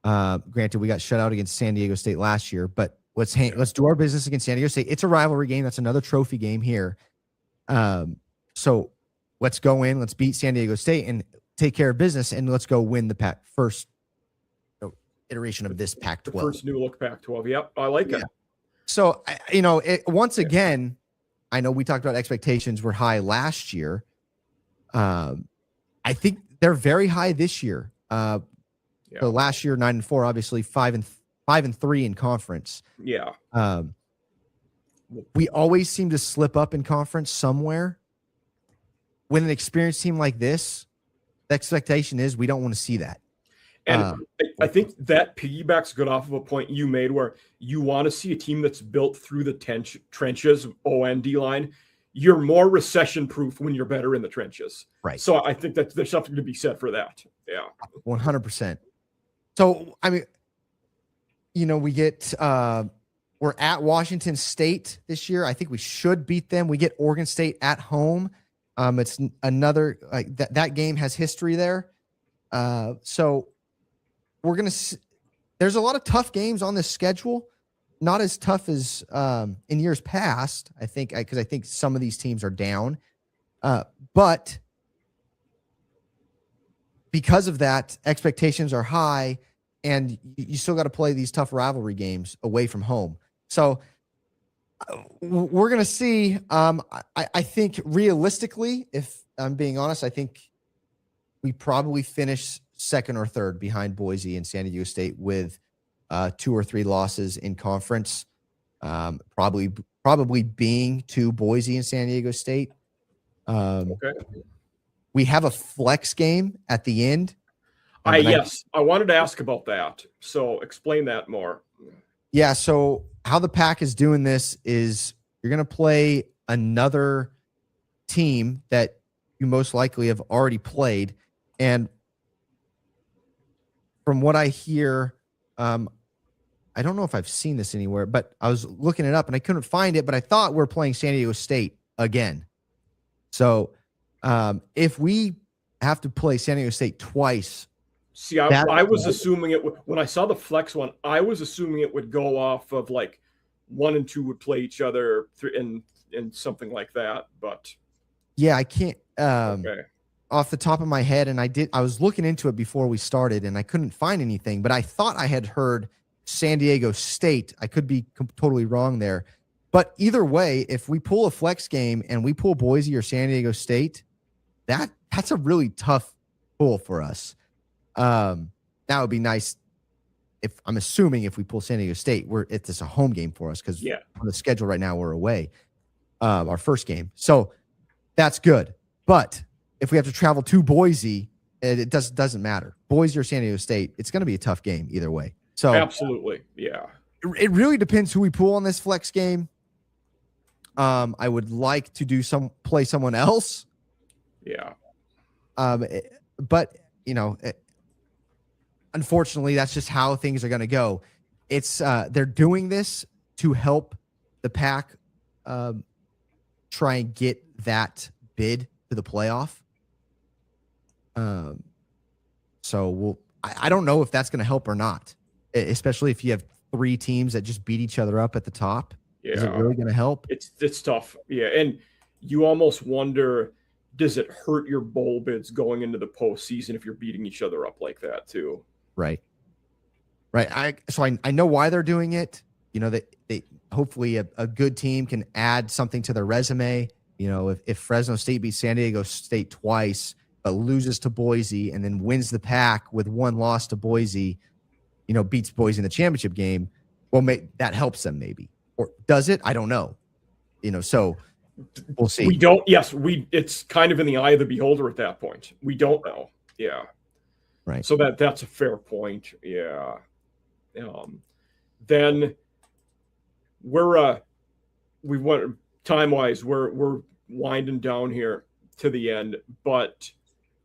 Granted, we got shut out against San Diego State last year, but let's do our business against San Diego State. It's a rivalry game. That's another trophy game here. So let's go in, let's beat San Diego State and take care of business, and let's go win the first iteration of this Pac-12. The first new look Pac-12. Yep, I like it. So, once again, I know we talked about expectations were high last year. I think they're very high this year. So last year, 9-4, obviously 5-3 in conference. Yeah. we always seem to slip up in conference somewhere. With an experienced team like this, the expectation is we don't want to see that. And I think that piggybacks good off of a point you made where you want to see a team that's built through the trenches, O&D line. You're more recession-proof when you're better in the trenches. Right. So I think that there's something to be said for that. Yeah. 100%. So, I mean, we get we're at Washington State this year. I think we should beat them. We get Oregon State at home. It's another that game has history there. So we're going to there's a lot of tough games on this schedule. Not as tough as in years past, I think, because I think some of these teams are down. But because of that, expectations are high, and you still got to play these tough rivalry games away from home. So we're going to see. I think realistically, if I'm being honest, I think we probably finish second or third behind Boise and San Diego State with 2 or 3 losses in conference, probably being to Boise and San Diego State. Okay. We have a flex game at the end. Yes, I wanted to ask about that. So explain that more. Yeah. So how the Pack is doing this is you're going to play another team that you most likely have already played. And from what I hear, I don't know if I've seen this anywhere, but I was looking it up and I couldn't find it, but I thought we're playing San Diego State again. So if we have to play San Diego State twice. See, I was assuming it would, when I saw the flex one, I was assuming it would go off of like 1 and 2 would play each other and something like that. But yeah, I can't okay. Off the top of my head. And I was looking into it before we started and I couldn't find anything, but I thought I had heard San Diego State. I could be totally wrong there, but either way, if we pull a flex game and we pull Boise or San Diego State, that's a really tough pull for us. That would be nice. If I'm assuming if we pull San Diego State, it's a home game for us because on the schedule right now we're away, our first game. So that's good. But if we have to travel to Boise, it doesn't matter. Boise or San Diego State, it's going to be a tough game either way. So absolutely, yeah. It really depends who we pull on this flex game. I would like to play someone else. Yeah. But unfortunately, that's just how things are going to go. It's they're doing this to help the Pack try and get that bid to the playoff. So I don't know if that's going to help or not, especially if you have 3 teams that just beat each other up at the top. Yeah. Is it really going to help? It's tough. Yeah. And you almost wonder, does it hurt your bowl bids going into the postseason if you're beating each other up like that too? Right. I know why they're doing it. They hopefully a good team can add something to their resume. If Fresno State beats San Diego State twice, but loses to Boise and then wins the Pack with 1 loss to Boise, beats Boise in the championship game, well, that helps them maybe. Or does it? I don't know. So we'll see. We don't. Yes, it's kind of in the eye of the beholder at that point. We don't know. Yeah. Right. So that's a fair point. Yeah. Then we went time-wise, we're winding down here to the end, but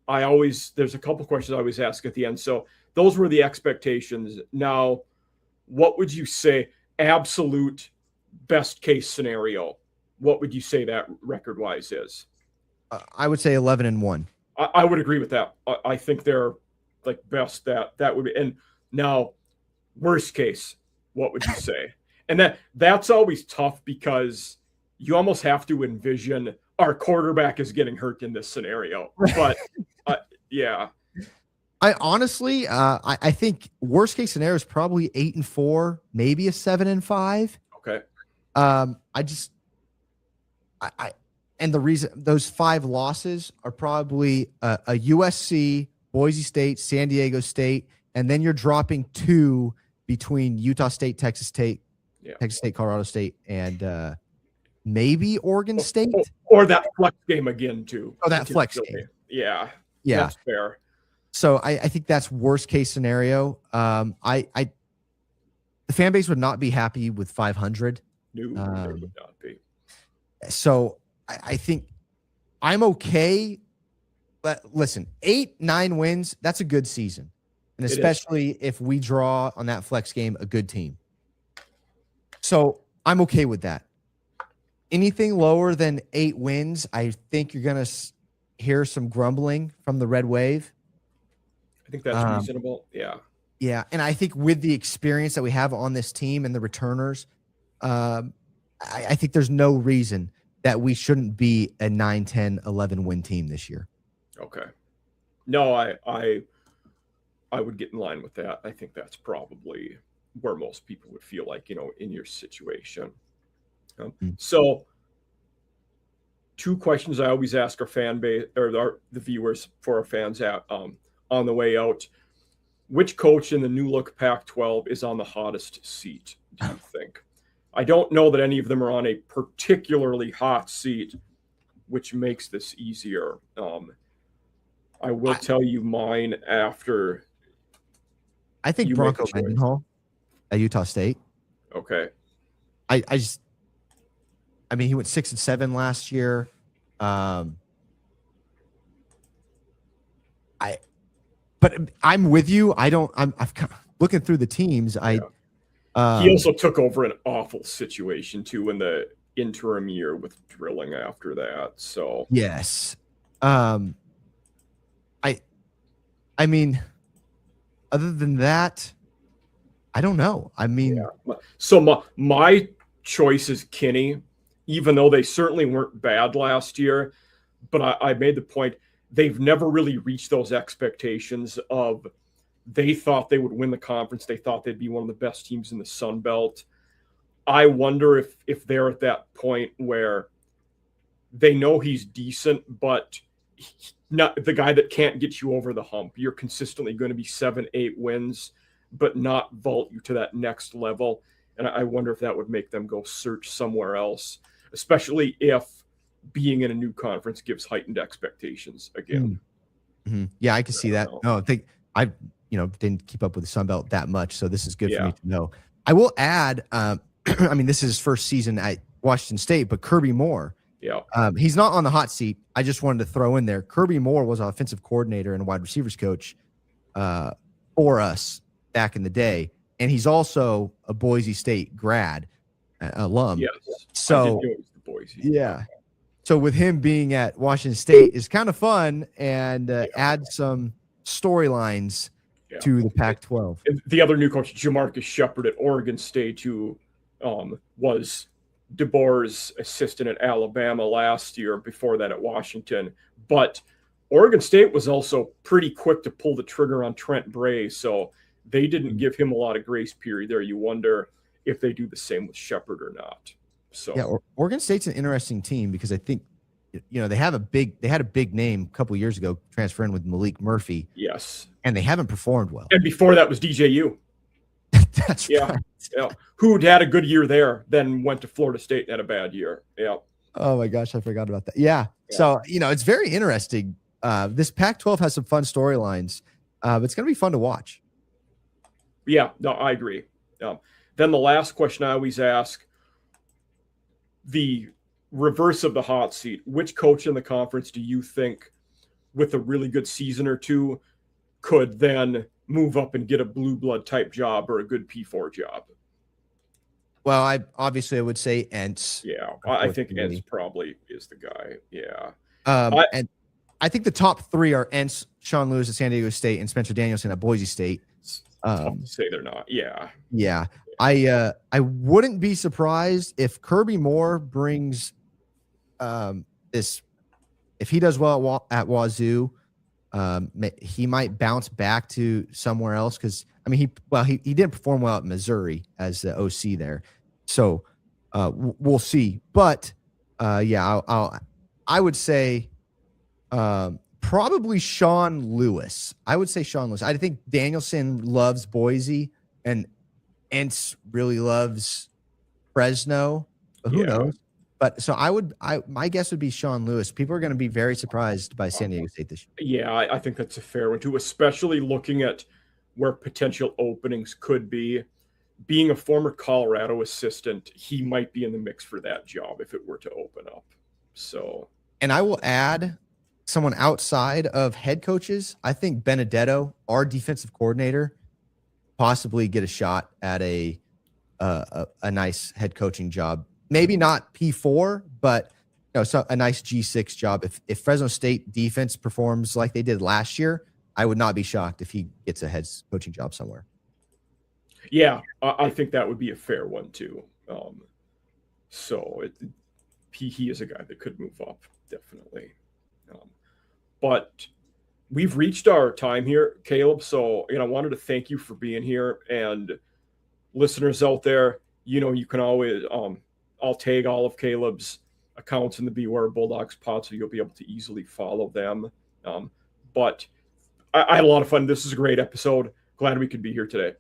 there's a couple questions I always ask at the end. So those were the expectations. Now, what would you say absolute best case scenario? What would you say that record-wise is? I would say 11-1. I would agree with that. I think they're like best that would be. And now, worst case, what would you say? And that's always tough because you almost have to envision our quarterback is getting hurt in this scenario. But yeah. I honestly, I think worst case scenario is probably 8-4, maybe a 7-5. Okay. And the reason those 5 losses are probably a USC, Boise State, San Diego State, and then you're dropping 2 between Utah State, Texas State, Colorado State, and maybe Oregon State. Or that flex game again, too. Oh, that flex game. Yeah. Yeah. That's fair. So I think that's worst case scenario. The fan base would not be happy with 500. No, they would not be. So I think I'm okay. But listen, 8-9 wins, that's a good season. And especially if we draw on that flex game a good team. So I'm okay with that. Anything lower than 8 wins, I think you're going to hear some grumbling from the Red Wave. I think that's reasonable. Yeah. Yeah. And I think with the experience that we have on this team and the returners, I think there's no reason that we shouldn't be a 9, 10, 11 win team this year. Okay. No, I would get in line with that. I think that's probably where most people would feel like, in your situation. So 2 questions I always ask our fan base or the viewers for our fans on the way out. Which coach in the new look Pac-12 is on the hottest seat, do you think? I don't know that any of them are on a particularly hot seat, which makes this easier. I will tell you mine after. I think Bronco Mendenhall at Utah State. Okay. I mean, he went 6-7 last year. But I'm with you. I'm looking through the teams. He also took over an awful situation too in the interim year with drilling after that. So yes. I mean, other than that, I don't know. I mean, so my choice is Kinney, even though they certainly weren't bad last year. But I made the point they've never really reached those expectations of they thought they would win the conference. They thought they'd be one of the best teams in the Sun Belt. I wonder if they're at that point where they know he's decent, but not the guy that can't get you over the hump. You're consistently going to be 7-8 wins, but not vault you to that next level. And I wonder if that would make them go search somewhere else, especially if being in a new conference gives heightened expectations again. Mm-hmm. Yeah, I can see that. No, I think I didn't keep up with the Sun Belt that much, so this is good for me to know. I will add, I mean, this is his first season at Washington State, but Kirby Moore. Yeah. He's not on the hot seat. I just wanted to throw in there. Kirby Moore was an offensive coordinator and wide receivers coach for us back in the day. And he's also a Boise State grad alum. Yes. So, I did know it was the Boise. Yeah. So with him being at Washington State is kind of fun and add some storylines to the Pac-12. The other new coach, Jamarcus Shepard at Oregon State, who was DeBoer's assistant at Alabama last year, before that at Washington. But Oregon State was also pretty quick to pull the trigger on Trent Bray, so they didn't give him a lot of grace period there. You wonder if they do the same with Shepard or not. So yeah, Oregon State's an interesting team because I think they had a big name a couple of years ago transferring with Malik Murphy. Yes, and they haven't performed well. And before that was DJU. That's right. Yeah, who'd had a good year there, then went to Florida State and had a bad year. Yeah. Oh my gosh, I forgot about that. Yeah. So it's very interesting. This Pac-12 has some fun storylines. It's going to be fun to watch. Yeah, no, I agree. Then the last question I always ask, the reverse of the hot seat, which coach in the conference do you think with a really good season or two could then move up and get a blue blood type job or a good P4 job? Well, I would say Entz. Yeah, I think Entz probably is the guy. Yeah. And I think the top 3 are Entz, Sean Lewis at San Diego State, and Spencer Danielson at Boise State. Tough to say they're not. Yeah. Yeah. I wouldn't be surprised if Kirby Moore brings this. If he does well at Wazoo, he might bounce back to somewhere else because I mean he didn't perform well at Missouri as the OC there, so we'll see. But I would say probably Sean Lewis. I would say Sean Lewis. I think Danielson loves Boise and Entz really loves Fresno. But who knows? But so my guess would be Sean Lewis. People are going to be very surprised by San Diego State this year. Yeah, I think that's a fair one too, especially looking at where potential openings could be. Being a former Colorado assistant, he might be in the mix for that job if it were to open up. So, and I will add someone outside of head coaches. I think Benedetto, our defensive coordinator, possibly get a shot at a nice head coaching job. Maybe not P4, but so a nice G6 job. If Fresno State defense performs like they did last year, I would not be shocked if he gets a head coaching job somewhere. Yeah, I think that would be a fair one too. He is a guy that could move up, definitely. But we've reached our time here, Caleb. So, I wanted to thank you for being here. And listeners out there, you can always, I'll tag all of Caleb's accounts in the Beware of Bulldogs pod, so you'll be able to easily follow them. But I had a lot of fun. This is a great episode. Glad we could be here today.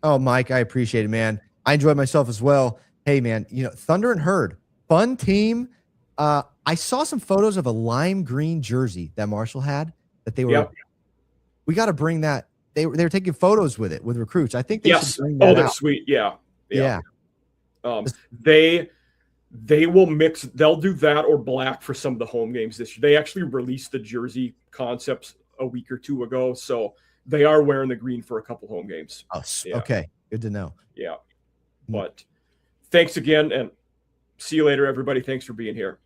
Oh, Mike, I appreciate it, man. I enjoyed myself as well. Hey, man, Thunder and Herd, fun team. I saw some photos of a lime green jersey that Marshall had that they were. Yep. We got to bring that. They were taking photos with it with recruits. I think they should bring that that's out. Sweet. Yeah. They will mix. They'll do that or black for some of the home games this year. They actually released the jersey concepts a week or two ago, so they are wearing the green for a couple home games. Oh, yeah. Okay, good to know. Yeah, but thanks again, and see you later, everybody. Thanks for being here.